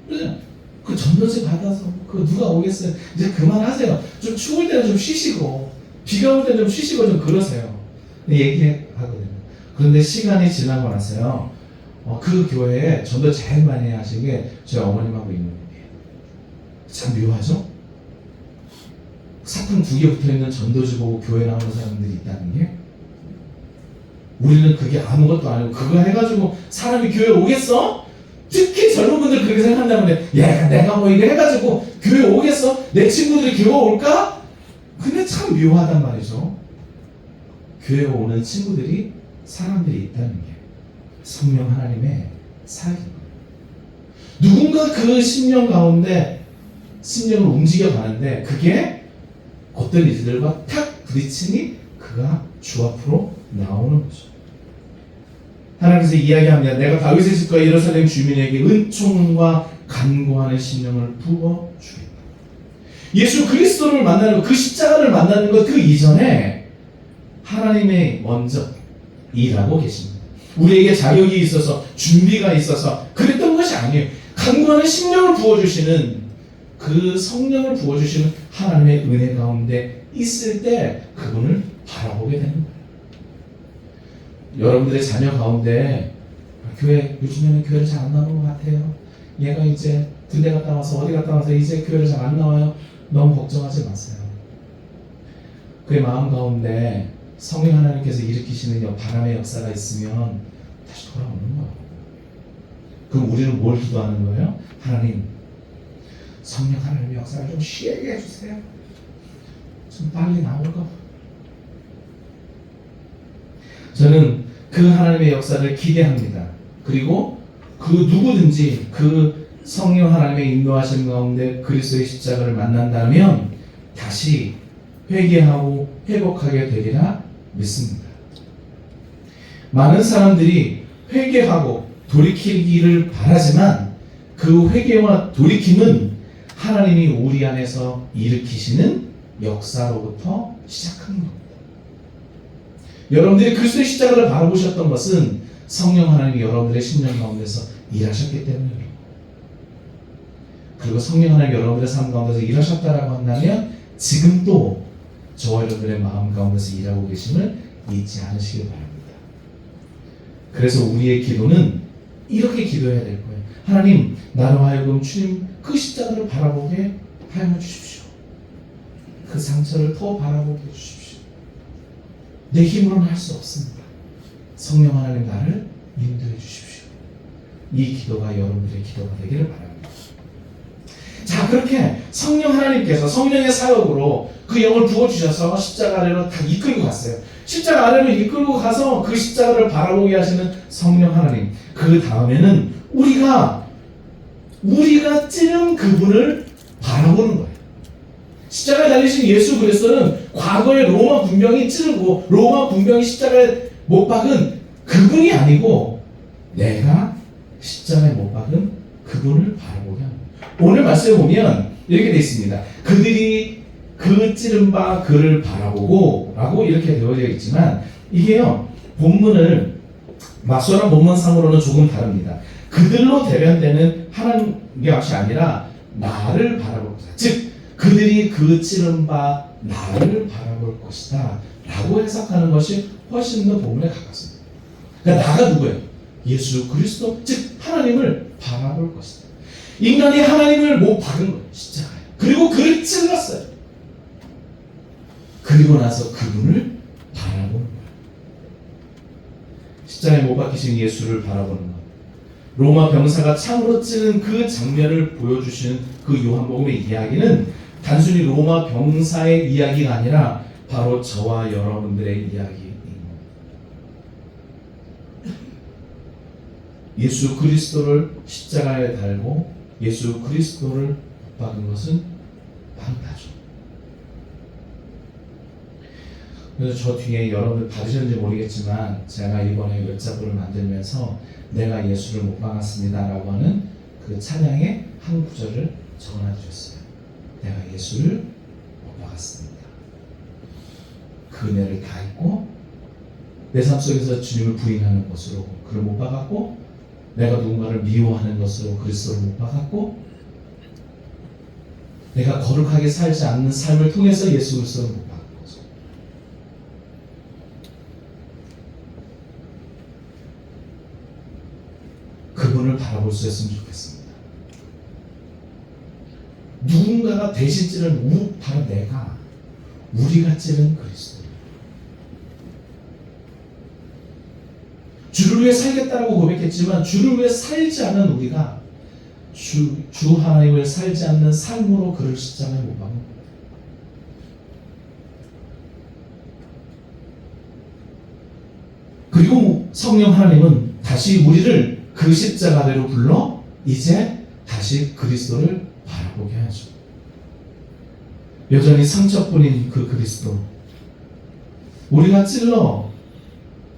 그죠? 그 전도지 받아서 그 누가 오겠어요. 이제 그만하세요. 좀 추울 때는 좀 쉬시고 비가 올 때는 좀 쉬시고 좀 그러세요. 얘기하거든요. 그런데 시간이 지나고 나서요. 그 교회에 전도 제일 많이 하신 게 저희 어머님하고 이모님이에요. 참 묘하죠? 사탕 2개 붙어있는 전도지 보고 교회 나오는 사람들이 있다는 게 우리는 그게 아무것도 아니고 그거 해가지고 사람이 교회 오겠어? 특히 젊은 분들 그렇게 생각한다면 야 내가 뭐 이거 해가지고 교회 오겠어? 내 친구들이 교회 올까? 근데 참 묘하단 말이죠. 교회 오는 친구들이 사람들이 있다는 게 성령 하나님의 사역인 거예요. 누군가 그 10년 가운데 10년을 움직여 가는데 그게 어떤 이들과 탁 부딪히니 그가 주 앞으로 나오는 거죠. 하나님께서 이야기합니다. 내가 다윗의 집과 예루살렘 주민에게 은총과 간구하는 심령을 부어주겠다. 예수 그리스도를 만나는 것, 그 십자가를 만나는 것 그 이전에 하나님의 먼저 일하고 계십니다. 우리에게 자격이 있어서 준비가 있어서 그랬던 것이 아니에요. 간구하는 심령을 부어주시는 그 성령을 부어주시는 하나님의 은혜 가운데 있을 때 그분을 바라보게 되는 거예요. 여러분들의 자녀 가운데 교회 요즘에는 교회를 잘 안 나오는 것 같아요. 얘가 이제 군대 갔다 와서 어디 갔다 와서 이제 교회를 잘 안 나와요. 너무 걱정하지 마세요. 그의 마음 가운데 성령 하나님께서 일으키시는 바람의 역사가 있으면 다시 돌아오는 거예요. 그럼 우리는 뭘 기도하는 거예요? 하나님, 성령 하나님의 역사를 좀 쉬게 해주세요. 좀 빨리 나오고. 저는 그 하나님의 역사를 기대합니다. 그리고 그 누구든지 그 성령 하나님의 인도하심 가운데 그리스도의 십자가를 만난다면 다시 회개하고 회복하게 되리라 믿습니다. 많은 사람들이 회개하고 돌이키기를 바라지만 그 회개와 돌이킴은 하나님이 우리 안에서 일으키시는 역사로부터 시작하는 겁니다. 여러분들이 그리스도의 십자가를 바라보셨던 것은 성령 하나님이 여러분들의 심령 가운데서 일하셨기 때문입니다. 그리고 성령 하나님이 여러분들의 삶 가운데서 일하셨다라고 한다면 지금도 저와 여러분들의 마음 가운데서 일하고 계심을 잊지 않으시기 바랍니다. 그래서 우리의 기도는 이렇게 기도해야 될 거예요. 하나님, 나로 하여금 주님 그 십자가를 바라보게 하여 주십시오. 그 상처를 더 바라보게 해주십시오. 내 힘으로는 할 수 없습니다. 성령 하나님 나를 인도해 주십시오. 이 기도가 여러분들의 기도가 되기를 바랍니다. 자, 그렇게 성령 하나님께서 성령의 사역으로 그 영을 부어주셔서 십자가 아래로 다 이끌고 갔어요. 십자가 아래로 이끌고 가서 그 십자가를 바라보게 하시는 성령 하나님. 그 다음에는 우리가 찌른 그분을 바라보는 거예요. 십자가에 달리신 예수 그리스도는 과거에 로마 군병이 찌르고 로마 군병이 십자가에 못 박은 그분이 아니고 내가 십자가에 못 박은 그분을 바라보게 합니다. 오늘 말씀에 보면 이렇게 되어 있습니다. 그들이 그 찌른 바 그를 바라보고 라고 이렇게 되어져 있지만 이게요 본문을 맞서는 본문상으로는 조금 다릅니다. 그들로 대변되는 하나님의 것이 아니라 나를 바라볼 것이다. 즉 그들이 그 찌른 바 나를 바라볼 것이다 라고 해석하는 것이 훨씬 더 본문에 가깝습니다. 그러니까 나가 누구예요? 예수 그리스도, 즉 하나님을 바라볼 것이다. 인간이 하나님을 못 박은 거예요. 십자가에. 그리고 그를 찔렀어요. 그리고 나서 그분을 바라보는 거예요. 십자가에 못 박히신 예수를 바라보는 것. 로마 병사가 창으로 찌른 그 장면을 보여주시는 그 요한복음의 이야기는 단순히 로마 병사의 이야기가 아니라 바로 저와 여러분들의 이야기인 겁니다. 예수 그리스도를 십자가에 달고 예수 그리스도를 못 박은 것은 바로 나죠. 그래서 저 뒤에 여러분들 받으셨는지 모르겠지만 제가 이번에 웹작부를 만들면서 내가 예수를 못 박았습니다 라고 하는 그 찬양의 한 구절을 적어놔 주셨어요. 내가 예수를 못 박았습니다. 그 은혜를 다 잊고 내 삶 속에서 주님을 부인하는 것으로 그를 못 박았고, 내가 누군가를 미워하는 것으로 그리스도를 못 박았고, 내가 거룩하게 살지 않는 삶을 통해서 예수 그리스도를 못 박은 거죠. 그분을 바라볼 수 있으면 좋겠습니다. 누군가가 대신 찌른 바로 내가, 우리가 찌른 그리스도. 주를 위해 살겠다라고 고백했지만 주를 위해 살지 않는 우리가 주 하나님을 살지 않는 삶으로 그를 십자가에 못 박은 겁니다. 그리고 성령 하나님은 다시 우리를 그 십자가대로 불러 이제 다시 그리스도를 바라보게 하죠. 여전히 상처뿐인 그 그리스도, 우리가 찔러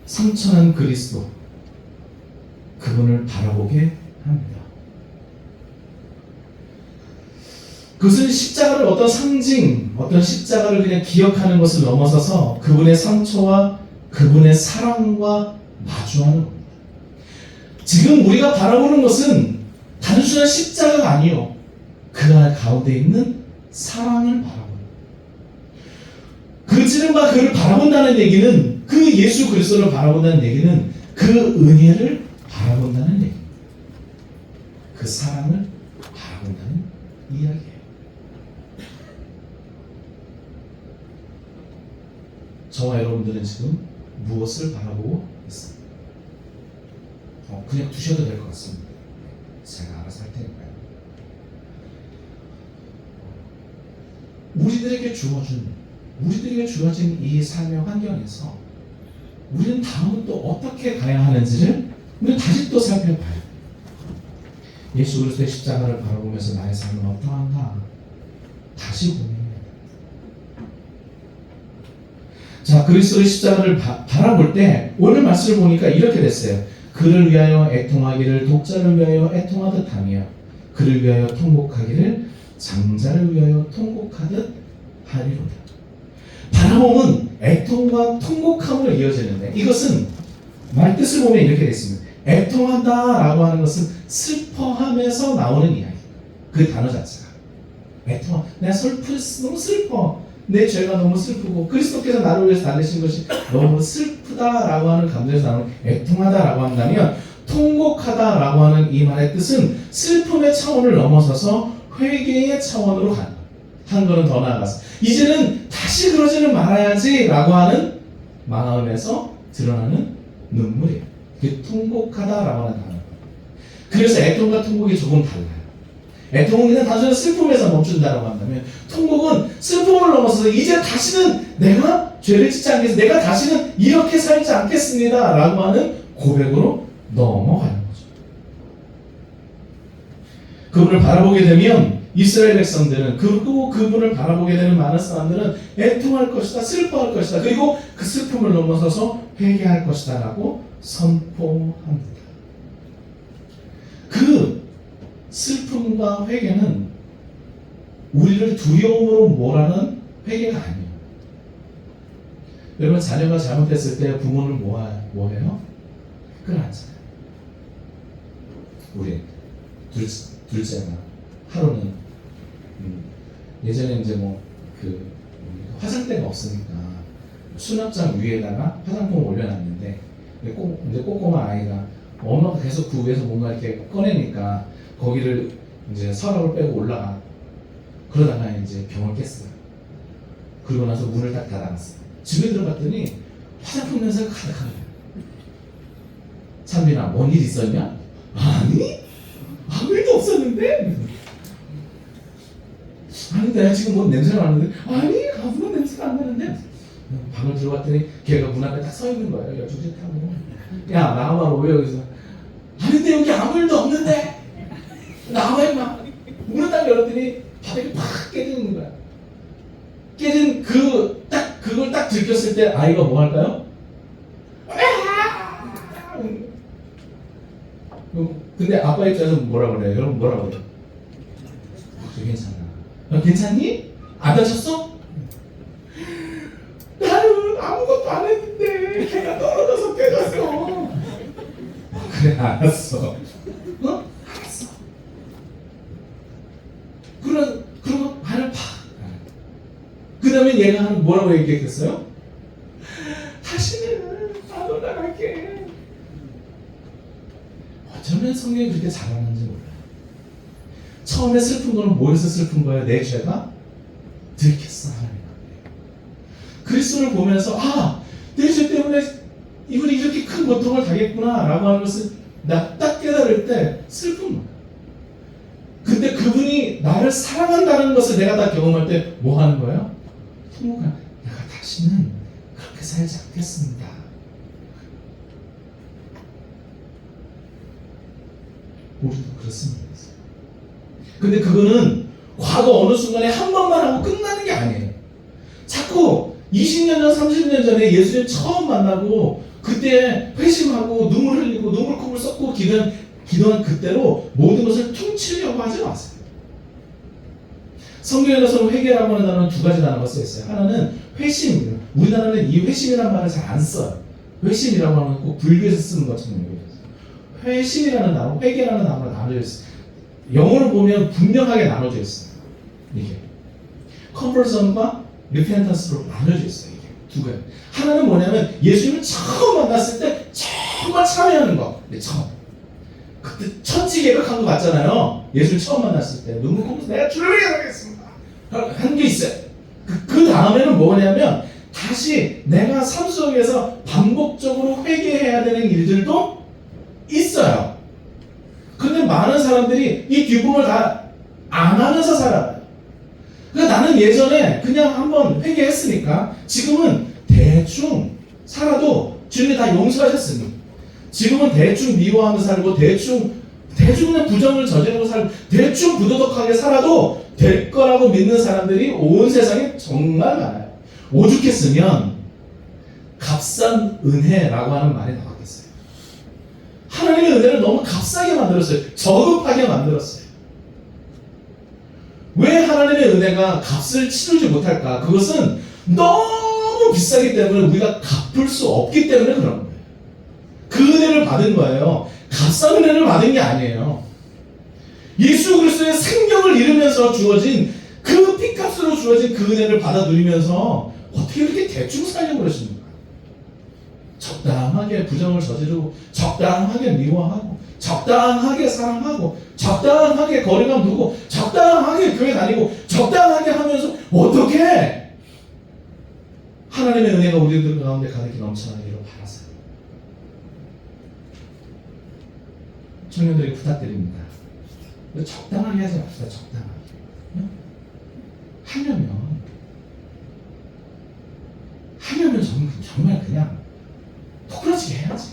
상처난 그리스도, 그분을 바라보게 합니다. 그것은 십자가를 어떤 상징, 어떤 십자가를 그냥 기억하는 것을 넘어서서 그분의 상처와 그분의 사랑과 마주하는 겁니다. 지금 우리가 바라보는 것은 단순한 십자가가 아니요, 그 가운데 있는 사랑을 바라보는, 그 찌른바 그를 바라본다는 얘기는, 그 예수 그리스도를 바라본다는 얘기는 그 은혜를 바라본다는 얘기입니다. 그 사랑을 바라본다는 이야기예요. 저와 여러분들은 지금 무엇을 바라보고 있습니까? 그냥 두셔도 될 것 같습니다. 제가 알아서 할 테니까요. 우리들에게 주어진 이 삶의 환경에서 우리는 다음은 또 어떻게 가야 하는지를 우리는 다시 또 살펴봐요. 예수 그리스도의 십자가를 바라보면서 나의 삶은 어떠한가 다시 고민해야 돼요. 자, 그리스도의 십자가를 바라볼 때 오늘 말씀을 보니까 이렇게 됐어요. 그를 위하여 애통하기를 독자를 위하여 애통하듯 하며 그를 위하여 통곡하기를 장자를 위하여 통곡하듯 하리로다. 바라봄은 애통과 통곡함으로 이어지는데, 이것은 말뜻을 보면 이렇게 되어 있습니다. 애통한다라고 하는 것은 슬퍼하면서 나오는 이야기. 그 단어 자체가 애통. 내가 너무 슬퍼. 내 죄가 너무 슬프고 그리스도께서 나를 위해서 달리신 것이 너무 슬프다라고 하는 감정에서 나오는 애통하다라고 한다면, 통곡하다라고 하는 이 말의 뜻은 슬픔의 차원을 넘어서서 회개의 차원으로 가는 거예요. 한 걸음 더 나아가서 이제는 다시 그러지는 말아야지라고 하는 마음에서 드러나는 눈물이에요. 그게 통곡하다라고 하는 단어예요. 그래서 애통과 통곡이 조금 달라요. 애통은 그냥 단순히 슬픔에서 멈춘다라고 한다면, 통곡은 슬픔을 넘어서서 이제 다시는 내가 죄를 짓지 않겠습니다, 내가 다시는 이렇게 살지 않겠습니다 라고 하는 고백으로 넘어가는 거죠. 그분을 바라보게 되면 이스라엘 백성들은, 그리고 그분을 바라보게 되는 많은 사람들은 애통할 것이다, 슬퍼할 것이다, 그리고 그 슬픔을 넘어서서 회개할 것이다 라고 선포합니다. 그 슬픔과 회개는 우리를 두려움으로 몰아는 회개가 아니에요. 여러분, 자녀가 잘못했을 때 부모는 뭐해요? 끌어안잖아요. 우리 둘째가 하루는 예전에 이제 화장대가 없으니까 수납장 위에다가 화장품을 올려놨는데, 이제 꼬꼬마 아이가 엄마가 계속 그 위에서 뭔가 이렇게 꺼내니까 거기를 이제 서랍을 빼고 올라가. 그러다가 이제 병을 깼어요. 그리고 나서 문을 딱 닫아놨어요. 집에 들어갔더니 화장품 냄새가 가득한 거예요. 찬빈아, 뭔 일 있었냐? 아니, 아무 일도 없었는데? 아니, 내가 지금 뭔 냄새가 나는데? 아니, 아무런 냄새가 안 나는데? 방을 들어갔더니 걔가 문 앞에 딱 서 있는 거예요. 여쭈짓 하고. 야, 나와봐. 왜 여기서? 아니, 근데 여기 아무 일도 없는데? 나와, 임마. 문을 딱 열었더니 바닥이 팍 깨지는 거야. 깨진 그걸 딱 들켰을 때 아이가 뭐 할까요? 근데 아빠 입장에서 뭐라 그래요? 여러분 뭐라 그래요? 괜찮아. 괜찮니? 안 다쳤어? 나는 아무것도 안 했는데 걔가 떨어져서 깨졌어. 그래 알았어. 알았어. 그러고 발을 팍. 그 다음에 얘가 뭐라고 얘기했겠어요? 다시는 안 올라갈게. 어쩌면 성경이 그렇게 잘하는지 몰라요. 처음에 슬픈 거는 뭐에서 슬픈 거예요? 내 죄가 들켰어 하나님 앞에. 그리스도를 보면서 내 죄 때문에 이분이 이렇게 큰 고통을 당했구나 라고 하는 것을 나 딱 깨달을 때 슬픈 거예요. 근데 그분이 나를 사랑한다는 것을 내가 다 경험할 때 뭐 하는 거예요? 부모가 내가 다시는 그렇게 살지 않겠습니다. 우리도 그렇습니다. 근데 그거는 과거 어느 순간에 한 번만 하고 끝나는 게 아니에요. 자꾸 20년 전, 30년 전에 예수님 처음 만나고 그때 회심하고 눈물 흘리고 눈물콧물 쏟고 기도한 그때로 모든 것을 퉁치려고 하지 마세요. 성경에서는 회개라고 하는 단어는 두 가지 단어가 쓰여있어요. 하나는 회심입니다. 우리나라는 이 회심이라는 말을 잘 안 써요. 회심이라고 하면 꼭 불교에서 쓰는 것처럼 얘기해요. 회심이라는 단어, 회개라는 단어가 나눠져 있어요. 영어로 보면 분명하게 나눠져 있어요. 이게 컨버전과 리펜턴스로 나눠져 있어요. 이게 두 가지. 하나는 뭐냐면 예수님을 처음 만났을 때 정말 참여하는 거. 처음. 그때 천지개벽한 거 같잖아요. 예수를 처음 만났을 때 눈물 콧물 내가 주를 위해 살겠습니다 한 게 있어요. 그 다음에는 뭐냐면 다시 내가 삶 속에서 반복적으로 회개해야 되는 일들도 있어요. 근데 많은 사람들이 이 뒷부분을 다 안 하면서 살아요. 그러니까 나는 예전에 그냥 한번 회개했으니까 지금은 대충 살아도 주님이 다 용서하셨으니 지금은 대충 미워하면서 살고 대충 그냥 부정을 저지르고 살고 대충 부도덕하게 살아도 될 거라고 믿는 사람들이 온 세상에 정말 많아요. 오죽했으면 값싼 은혜라고 하는 말이 나왔겠어요. 하나님의 은혜를 너무 값싸게 만들었어요. 저급하게 만들었어요. 왜 하나님의 은혜가 값을 치르지 못할까? 그것은 너무 비싸기 때문에 우리가 갚을 수 없기 때문에 그런 거예요. 그 은혜를 받은 거예요. 값싼 은혜를 받은 게 아니에요. 예수 그리스도의 생명을 잃으면서 주어진 그 피값으로 주어진 그 은혜를 받아 누리면서 어떻게 이렇게 대충 살려고 그러십니까? 적당하게 부정을 저지르고 적당하게 미워하고 적당하게 사랑하고 적당하게 거리감 두고 적당하게 교회 다니고 적당하게 하면서 어떻게 하나님의 은혜가 우리들 가운데 가득히 넘쳐나기를 바라세요. 청년들이 부탁드립니다. 적당하게 하지 맙시다. 적당하게. 하려면 정말 그냥 토그러지게 해야지.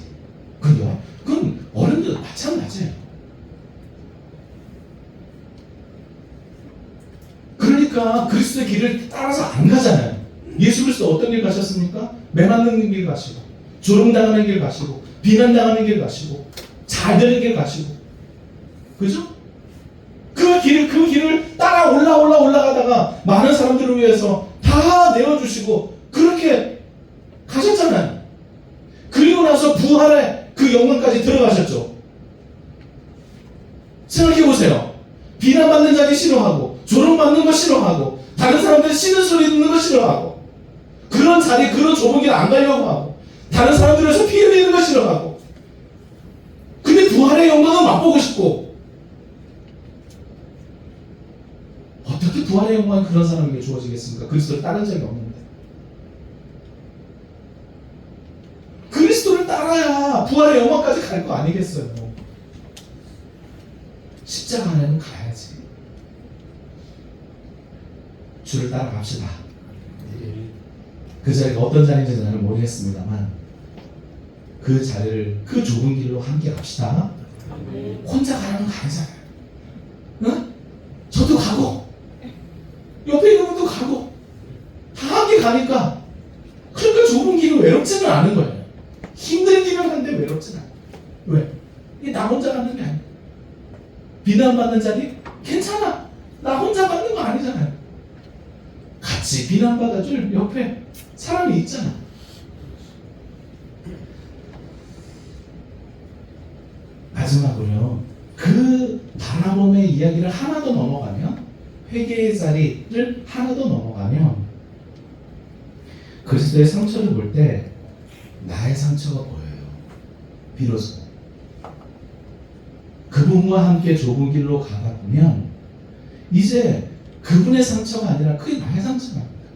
그건 어른들 마찬가지예요. 그러니까 그리스도의 길을 따라서 안 가잖아요. 예수 그리스도 어떤 길 가셨습니까? 매맞는 길 가시고 조롱당하는 길 가시고 비난당하는 길 가시고 잘 되는 길 가시고 그죠? 그 길을 따라 올라가다가 많은 사람들을 위해서 다 내어주시고 그렇게 가셨잖아요. 그리고 나서 부활의 그 영광까지 들어가셨죠. 생각해보세요. 비난받는 자리 싫어하고 조롱받는 거 싫어하고 다른 사람들 쉬는 소리 듣는 거 싫어하고 그런 자리 그런 좁은 길 안 가려고 하고 다른 사람들에서 피 흘리는 거 싫어하고 근데 부활의 영광은 맛보고 싶고 어떻게 부활의 영광이 그런 사람에게 주어지겠습니까? 그리스도를 따른 적이 없는데 그리스도를 따라야 부활의 영광까지 갈 거 아니겠어요? 십자가 안에는 가야지. 주를 따라갑시다. 그 자리가 어떤 자리인지 나는 모르겠습니다만 그 자리를 그 좁은 길로 함께 갑시다. 혼자 가라면 가잖아요. 응? 저도 가고 옆에 있는 분도 가고 다 함께 가니까 외롭지는 않은 거예요. 힘들기는 한데 외롭지는 않아요. 왜? 이게 나 혼자 가는 게 아니에요. 비난받는 자리 괜찮아. 나 혼자 받는 거 아니잖아요. 같이 비난받아줄 옆에 사람이 있잖아. 마지막으로요. 그 바라봄의 이야기를 하나 더 넘어가면, 회개의 자리를 하나 더 넘어가면, 그리스도의 상처를 볼 때 나의 상처가 보여요. 비로소 그분과 함께 좁은 길로 가다 보면 이제 그분의 상처가 아니라 그게 나의 상처가 아닙니다.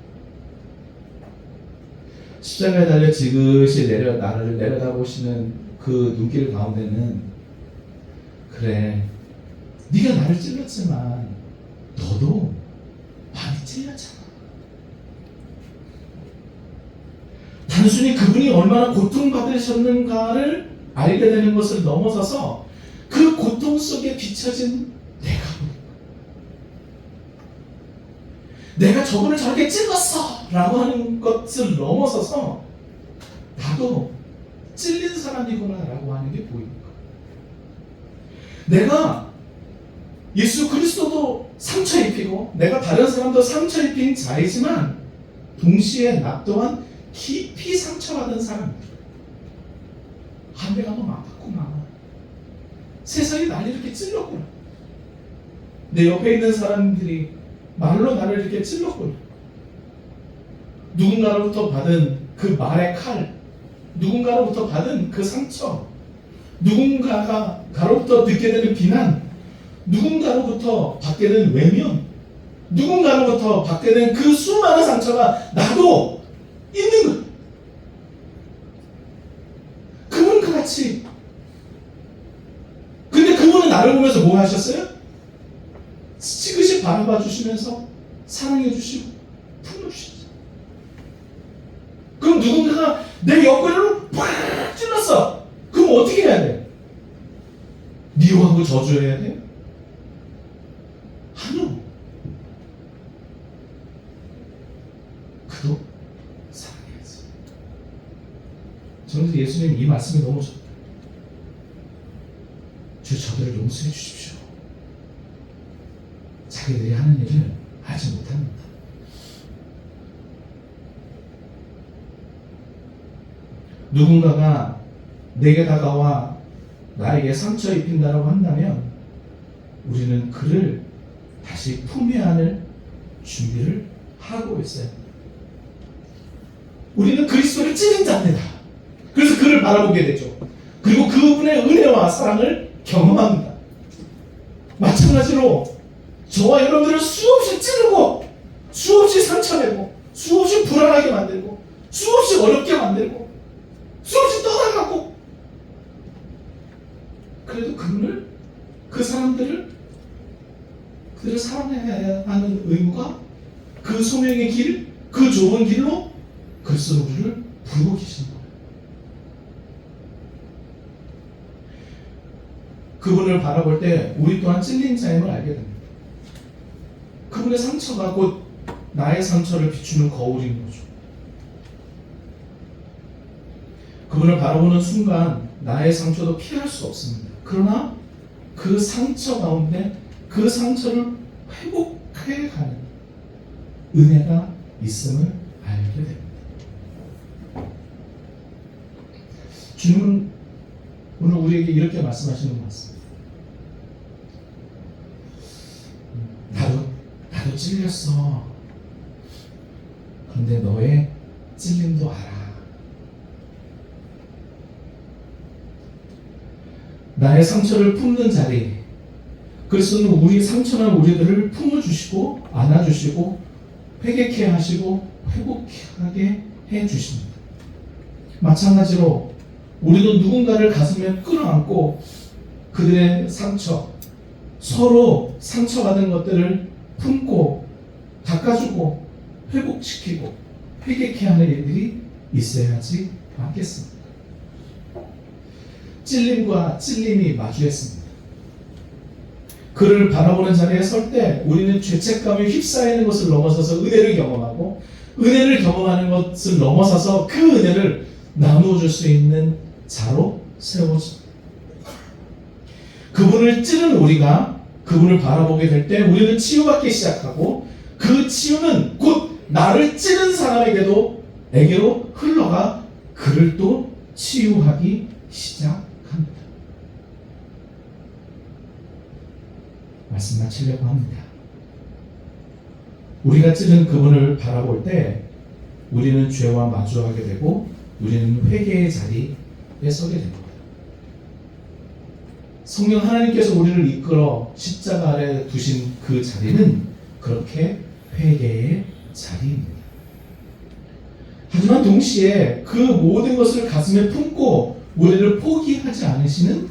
십자가에 달려 지그시 나를 내려다보시는 그 눈길 가운데는, 그래, 네가 나를 찔렀지만 너도 많이 찔렸잖아. 단순히 그분이 얼마나 고통받으셨는가를 알게 되는 것을 넘어서서 그 고통 속에 비춰진 내가 저분을 저렇게 찔렀어 라고 하는 것을 넘어서서 나도 찔린 사람이구나 라고 하는 게 보이는 거예요. 내가 예수 그리스도도 상처 입히고 내가 다른 사람도 상처 입힌 자이지만 동시에 나 또한 깊이 상처받은 사람입니다. 내가 너무 아팠구나. 세상이 날 이렇게 찔렀구나. 내 옆에 있는 사람들이 말로 나를 이렇게 찔렀구나. 누군가로부터 받은 그 말의 칼, 누군가로부터 받은 그 상처, 누군가로부터 듣게 되는 비난, 누군가로부터 받게 되는 외면, 누군가로부터 받게 된 그 수많은 상처가 나도 있는 거예요. 그분과 같이. 근데 그분은 나를 보면서 뭐 하셨어요? 지그시 바라봐 주시면서 사랑해 주시고 품어주셨어요. 그럼 누군가가 내 옆구리를 팍 찔렀어. 그럼 어떻게 해야 돼? 미워하고 저주해야 돼? 아니요. 그도 사랑해야지. 저는 예수님 이 말씀이 너무 좋다. 주 저들을 용서해 주십시오. 자기들이 하는 일을 알지 못합니다. 누군가가 내게 다가와 나에게 상처 입힌다라고 한다면 우리는 그를 다시 품에 안을 준비를 하고 있어요. 우리는 그리스도를 찌른 자입니다. 그래서 그를 바라보게 되죠. 그리고 그분의 은혜와 사랑을 경험합니다. 마찬가지로 저와 여러분들을 수없이 찌르고 수없이 상처내고 수없이 불안하게 만들고 수없이 어렵게 만들고 수없이 떠나가고, 그래도 그분을, 그 사람들을, 그들을 사랑해야 하는 의무가 그 소명의 길, 그 좁은 길로 그리스도 우리를 부르고 계신 거예요. 그분을 바라볼 때 우리 또한 찔린 자임을 알게 됩니다. 그분의 상처가 곧 나의 상처를 비추는 거울인 거죠. 그분을 바라보는 순간 나의 상처도 피할 수 없습니다. 그러나 그 상처 가운데 그 상처를 회복해가는 은혜가 있음을 알게 됩니다. 주님은 오늘 우리에게 이렇게 말씀하시는 것 같습니다. 나도 찔렸어. 그런데 너의 찔림도 알아. 나의 상처를 품는 자리, 그리스도는 우리 상처난 우리들을 품어주시고 안아주시고 회개케 하시고 회복하게 해주십니다. 마찬가지로 우리도 누군가를 가슴에 끌어안고 그들의 상처, 서로 상처받은 것들을 품고 닦아주고 회복시키고 회개케 하는 일들이 있어야 하지 않겠습니까? 찔림과 찔림이 마주했습니다. 그를 바라보는 자리에 설 때 우리는 죄책감에 휩싸이는 것을 넘어서서 은혜를 경험하고, 은혜를 경험하는 것을 넘어서서 그 은혜를 나누어 줄 수 있는 자로 세워집니다. 그분을 찌른 우리가 그분을 바라보게 될 때 우리는 치유받기 시작하고 그 치유는 곧 나를 찌른 사람에게로 흘러가 그를 또 치유하기 시작합니다. 말씀 마치려고 합니다. 우리가 찌른 그분을 바라볼 때 우리는 죄와 마주하게 되고 우리는 회개의 자리에 서게 됩니다. 성령 하나님께서 우리를 이끌어 십자가 아래 두신 그 자리는 그렇게 회개의 자리입니다. 하지만 동시에 그 모든 것을 가슴에 품고 우리를 포기하지 않으시는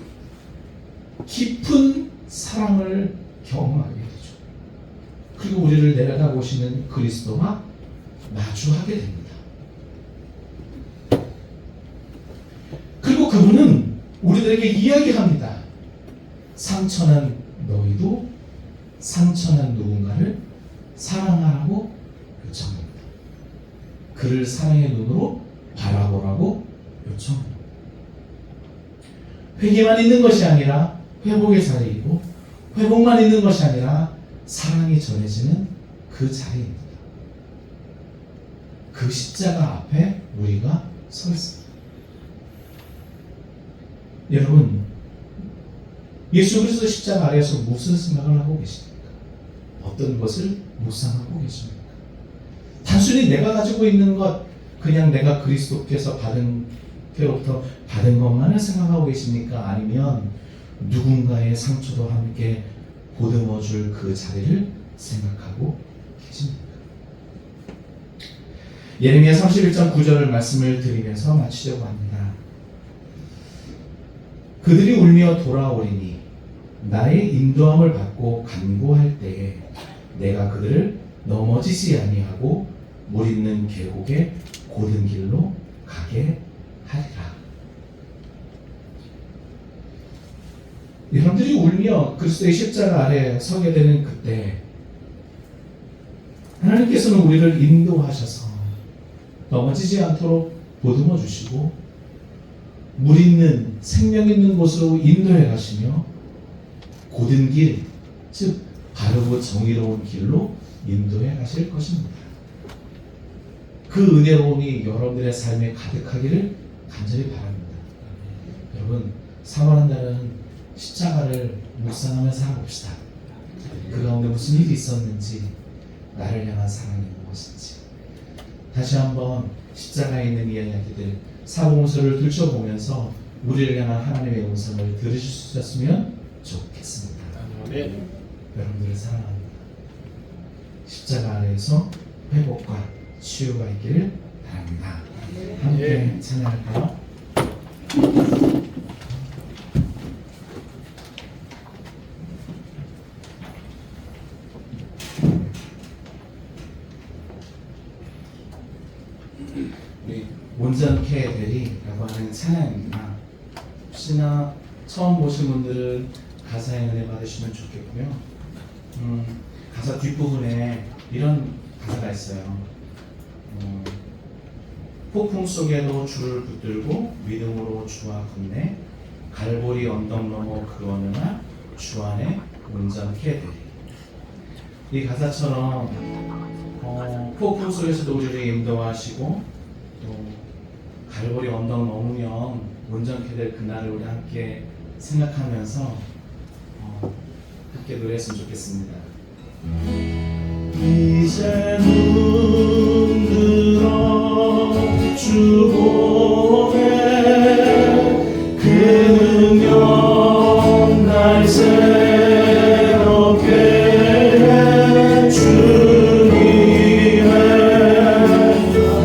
깊은 사랑을 경험하게 되죠. 그리고 우리를 내려다보시는 그리스도와 마주하게 됩니다. 그리고 그분은 우리들에게 이야기합니다. 상처난 너희도 상처난 누군가를 사랑하라고 요청합니다. 그를 사랑의 눈으로 바라보라고 요청합니다. 회개만 있는 것이 아니라 회복의 자리이고 회복만 있는 것이 아니라 사랑이 전해지는 그 자리입니다. 그 십자가 앞에 우리가 서 있습니다. 여러분, 예수 그리스도 십자가 아래에서 무슨 생각을 하고 계십니까? 어떤 것을 묵상하고 계십니까? 단순히 내가 가지고 있는 것, 그냥 내가 그리스도께서 그로부터 받은 것만을 생각하고 계십니까? 아니면 누군가의 상처도 함께 보듬어 줄 그 자리를 생각하고 계십니까? 예레미야 31장 9절을 말씀을 드리면서 마치려고 합니다. 그들이 울며 돌아오리니 나의 인도함을 받고 간구할 때에 내가 그들을 넘어지지 아니하고 물 있는 계곡의 고든 길로 가게 하리라. 여러분들이 울며 그리스도의 십자가 아래 서게 되는 그때 하나님께서는 우리를 인도하셔서 넘어지지 않도록 보듬어 주시고 물 있는 생명 있는 곳으로 인도해 가시며 고든 길, 즉 바르고 정의로운 길로 인도해 가실 것입니다. 그 은혜로움이 여러분들의 삶에 가득하기를 간절히 바랍니다. 여러분, 사모한다는 십자가를 묵상하며 살아봅시다. 그 가운데 무슨 일이 있었는지, 나를 향한 사랑이 무엇인지 다시 한번 십자가에 있는 이야기들 사복음서를 들춰보면서 우리를 향한 하나님의 음성을 들으실 수 있었으면 좋겠습니다. 네. 여러분들을 사랑합니다. 십자가 아래에서 회복과 치유가 있기를 바랍니다. 함께 찬양할까요? 우리 온전케 되리라고 하는 찬양입니다. 혹시나 처음 보신 분들은 가사의 은혜 받으시면 좋겠고요. 가사 뒷부분에 이런 가사가 있어요. 폭풍 속에도 주를 붙들고 믿음으로 주와 붙네 갈보리 언덕 넘어 그 어느 날 주 안에 온전케 되리. 이 가사처럼 폭풍 속에서도 우리를 인도하시고 또 갈보리 언덕 넘으면 온전케 될 그날을 우리 함께 생각하면서 함께 노래했으면 좋겠습니다. 이제 눈들어 주 보네 그 능력 날 새롭게 해 주님의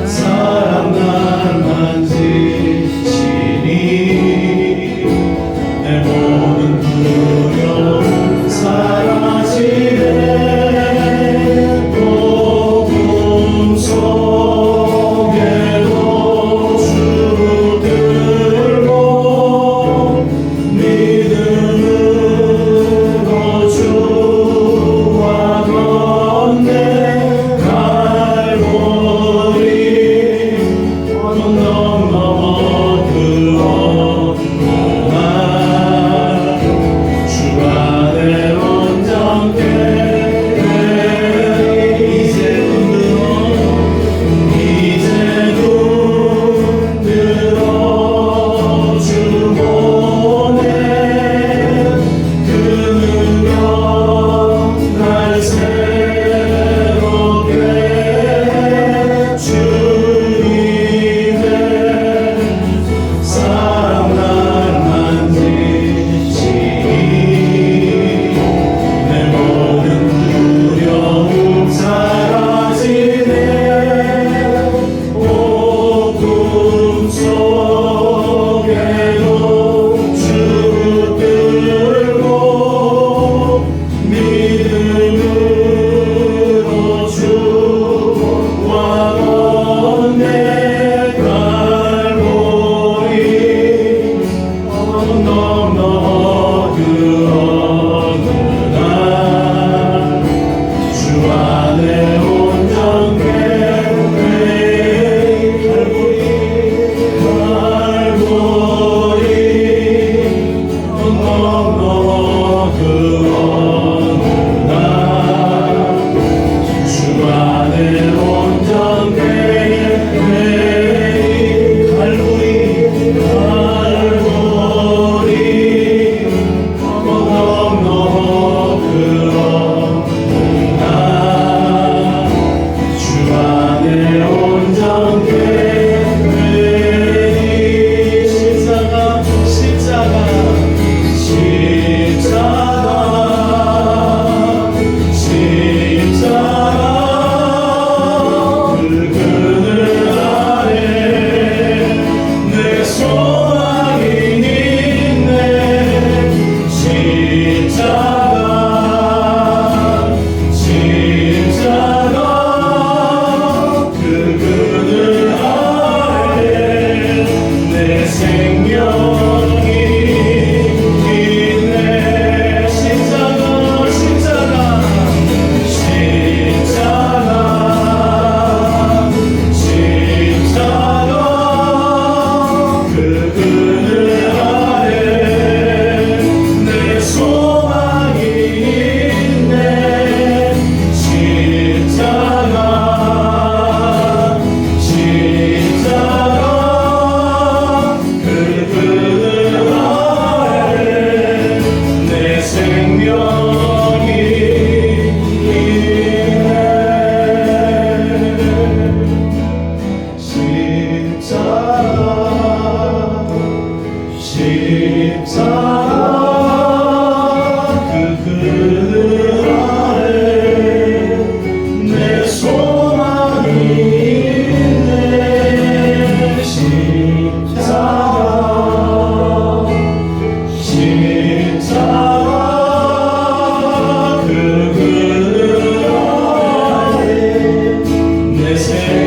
사랑 날 만지시니 내 모든 두려움 사라지네 또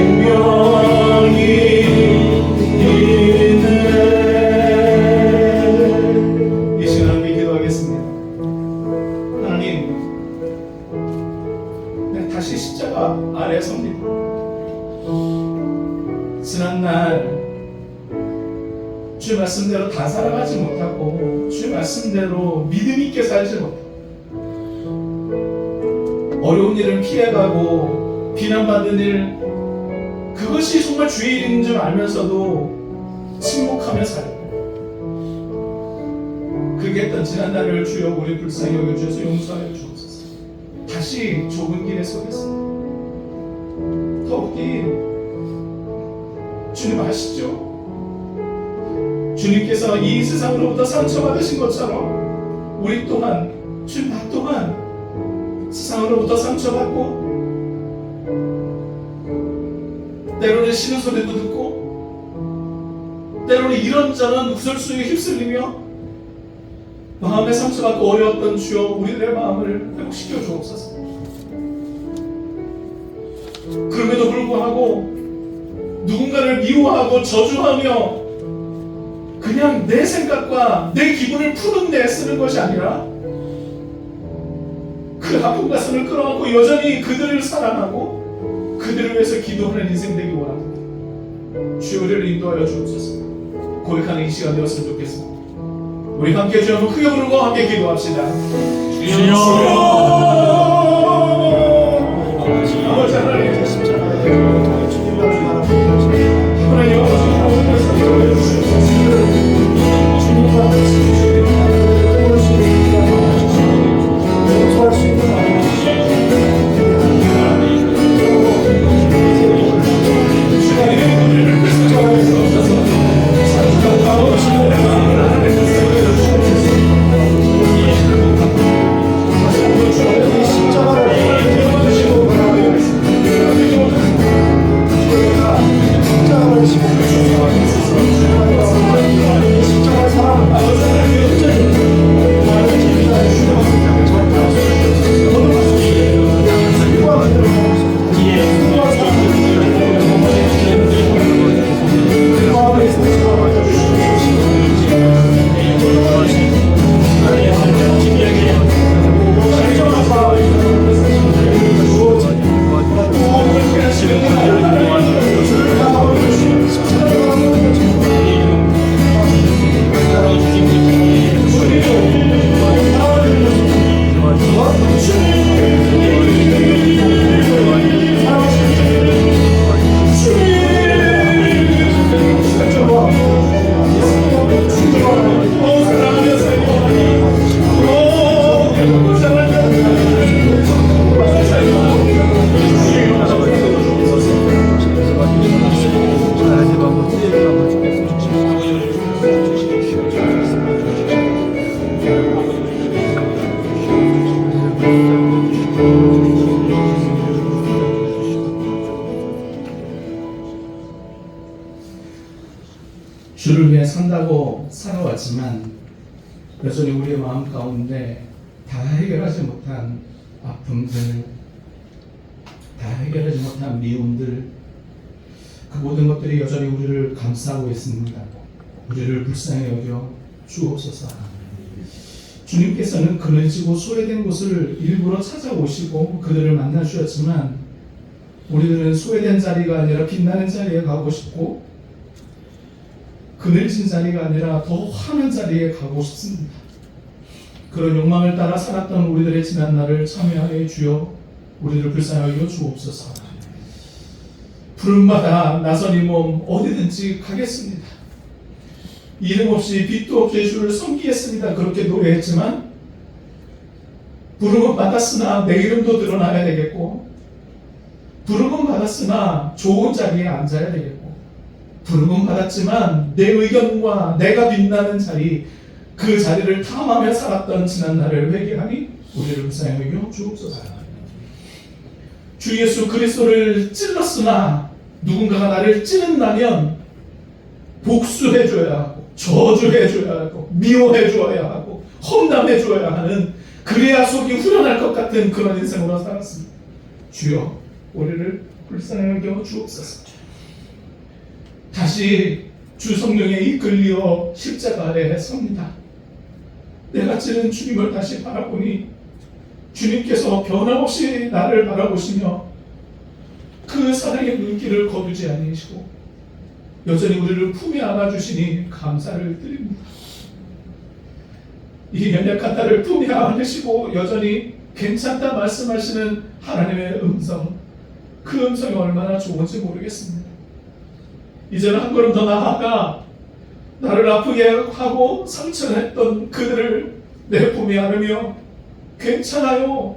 생명이 있네. 이 시간 함께 기도하겠습니다. 하나님, 내가 다시 십자가 아래 섭니다. 지난날 주의 말씀대로 다 살아가지 못하고 주의 말씀대로 믿음 있게 살지 못하고 어려운 일을 피해가고 비난받는 일, 그것이 정말 주의 일인 줄 알면서도 침묵하며 살고, 그렇게 했던 지난날을 주여 우리 불쌍히 여겨주셔서 용서하여 주옵소서. 다시 좁은 길에 서겠습니다. 더욱이 주님 아시죠? 주님께서 이 세상으로부터 상처받으신 것처럼 우리 또한, 주님 나 또한 세상으로부터 상처받고 때로는 싫은 소리도 듣고 때로는 이런저런 구설수에 휩쓸리며 마음에 상처받고 어려웠던 주여 우리들의 마음을 회복시켜 주옵소서. 그럼에도 불구하고 누군가를 미워하고 저주하며 그냥 내 생각과 내 기분을 푸는데 쓰는 것이 아니라 그 아픈 가슴을 끌어안고 여전히 그들을 사랑하고 그들을 위해서 기도하는 인생 되기 원합니다. 주여 우리를 인도하여 주옵소서. 고백하는 이 시간 되었으면 좋겠습니다. 우리 함께 주여 한번 크게 부르고 함께 기도합시다. 주여 아버지 하나님, 주를 위해 산다고 살아왔지만 여전히 우리의 마음 가운데 다 해결하지 못한 아픔들, 다 해결하지 못한 미움들, 그 모든 것들이 여전히 우리를 감싸고 있습니다. 우리를 불쌍히 여겨 주옵소서. 주님께서는 그늘지고 소외된 곳을 일부러 찾아오시고 그들을 만나 주셨지만 우리들은 소외된 자리가 아니라 빛나는 자리에 가고 싶고 그늘진 자리가 아니라 더 환한 자리에 가고 싶습니다. 그런 욕망을 따라 살았던 우리들의 지난 날을 참여하여 주여 우리를 불쌍히 여겨 주옵소서. 부름받아 나선 이 몸 어디든지 가겠습니다. 이름 없이 빛도 없이 주를 섬기겠습니다. 그렇게 노래했지만 부름은 받았으나 내 이름도 드러나야 되겠고, 부름은 받았으나 좋은 자리에 앉아야 되겠고, 부름은 받았지만 내 의견과 내가 빛나는 자리, 그 자리를 탐하며 살았던 지난 날을 회개하니 우리를 불쌍히 여겨 주옵소서. 주 예수 그리스도를 찔렀으나 누군가가 나를 찌른다면 복수해줘야 하고 저주해줘야 하고 미워해줘야 하고 험담해줘야 하는, 그래야 속이 후련할 것 같은 그런 인생으로 살았습니다. 주여 우리를 불쌍히 여겨 주옵소서. 다시 주 성령에 이끌려 십자가 아래에 섭니다. 내가 찌른 주님을 다시 바라보니 주님께서 변함없이 나를 바라보시며 그 사랑의 눈길을 거두지 아니시고 여전히 우리를 품에 안아주시니 감사를 드립니다. 이 연약한 나를 품에 안으시고 여전히 괜찮다 말씀하시는 하나님의 음성, 그 음성이 얼마나 좋은지 모르겠습니다. 이제는 한 걸음 더 나아가 나를 아프게 하고 상처를 했던 그들을 내 품에 안으며 괜찮아요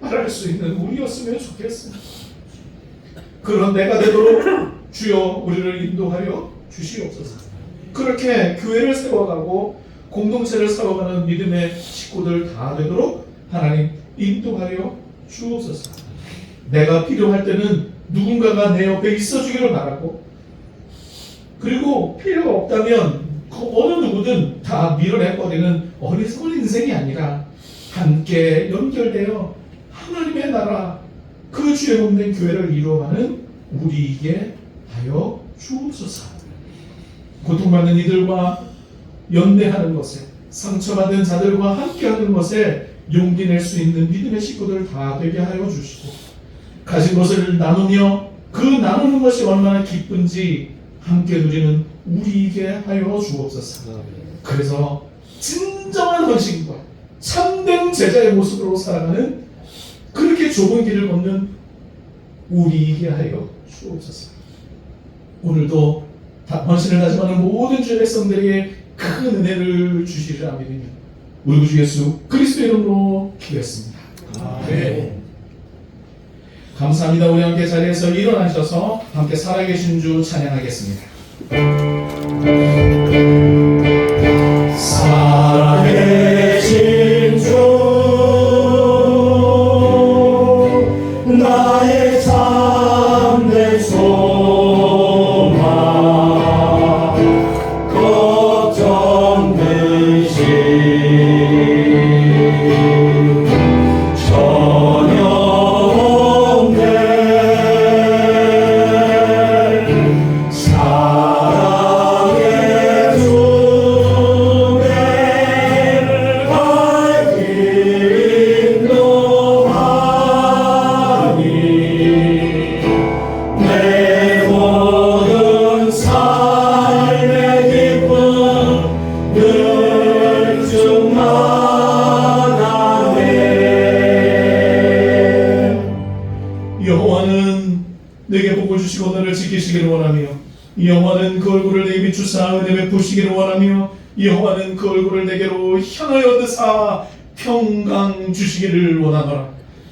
말할 수 있는 우리였으면 좋겠습니다. 그런 내가 되도록 주여 우리를 인도하여 주시옵소서. 그렇게 교회를 세워가고 공동체를 세워가는 믿음의 식구들 다 되도록 하나님 인도하여 주옵소서. 내가 필요할 때는 누군가가 내 옆에 있어주기를 바라고, 그리고 필요가 없다면 그 어느 누구든 다 밀어내버리는 어리석은 인생이 아니라 함께 연결되어 하나님의 나라, 그 주의 몸된 교회를 이루어가는 우리에게 하여 주옵소서. 고통받는 이들과 연대하는 것에, 상처받은 자들과 함께하는 것에 용기 낼 수 있는 믿음의 식구들 다 되게 하여 주시고, 가진 것을 나누며 그 나누는 것이 얼마나 기쁜지 함께 누리는 우리에게 하여 주옵소서. 그래서 진정한 헌신과 참된 제자의 모습으로 살아가는, 그렇게 좁은 길을 걷는 우리에게 하여 주옵소서. 오늘도 헌신을 다짐하는 모든 주의 백성들에게 큰 은혜를 주시리라 믿으며 우리 구주 예수 그리스도의 이름으로 기도했습니다. 아멘. 감사합니다. 우리 함께 자리에서 일어나셔서 함께 살아계신 주 찬양하겠습니다. 살아계신 주 나의 참된 소망 걱정 근심 전혀 없네. 사랑의 주를 인도하니 내 모든 삶의 기쁨 늘 충만하네. 여호와는 내게 복을 주시고 너를 지키시기를 원하며, 여호와는 그 얼굴을 내게 비추사 은혜 베푸시기를 원하며, 여호와는 그 얼굴을 내게로 향하여 드사 평강 주시기를 원하노라.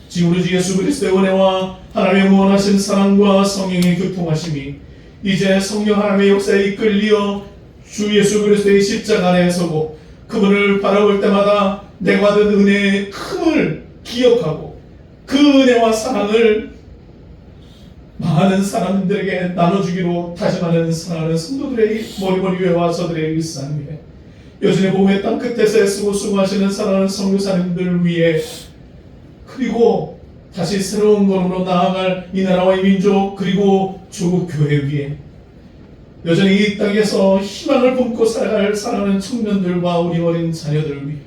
지금 우리 주 예수 그리스도의 은혜와 하나님의 무한하신 사랑과 성령의 교통하심이 이제 성령 하나님의 역사에 이끌리어 주 예수 그리스도의 십자가 아래에 서고 그분을 바라볼 때마다 내가 받은 은혜의 큼을 기억하고 그 은혜와 사랑을 많은 사람들에게 나눠주기로 다짐하는 사랑하는 성도들의 머리머리 위와 저들의 일상 위에, 여전히 복음의 땅 끝에서 애쓰고 수고하시는 사랑하는 선교사님들 위해, 그리고 다시 새로운 걸음으로 나아갈 이 나라와 이 민족 그리고 조국 교회 위에, 여전히 이 땅에서 희망을 품고 살아갈 사랑하는 청년들과 우리 어린 자녀들 위해,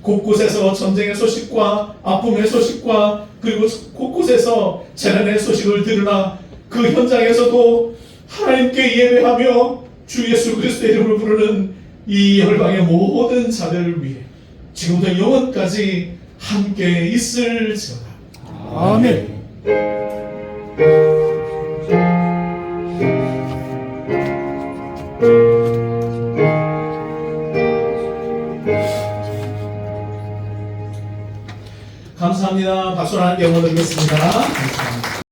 곳곳에서 전쟁의 소식과 아픔의 소식과 그리고 곳곳에서 재난의 소식을 들으나 그 현장에서도 하나님께 예배하며 주 예수 그리스도의 이름을 부르는 이 열방의 모든 자들을 위해 지금부터 영원까지 함께 있을지어다. 아멘. 감사합니다. 박수로 함께 영원 드리겠습니다. 감사합니다.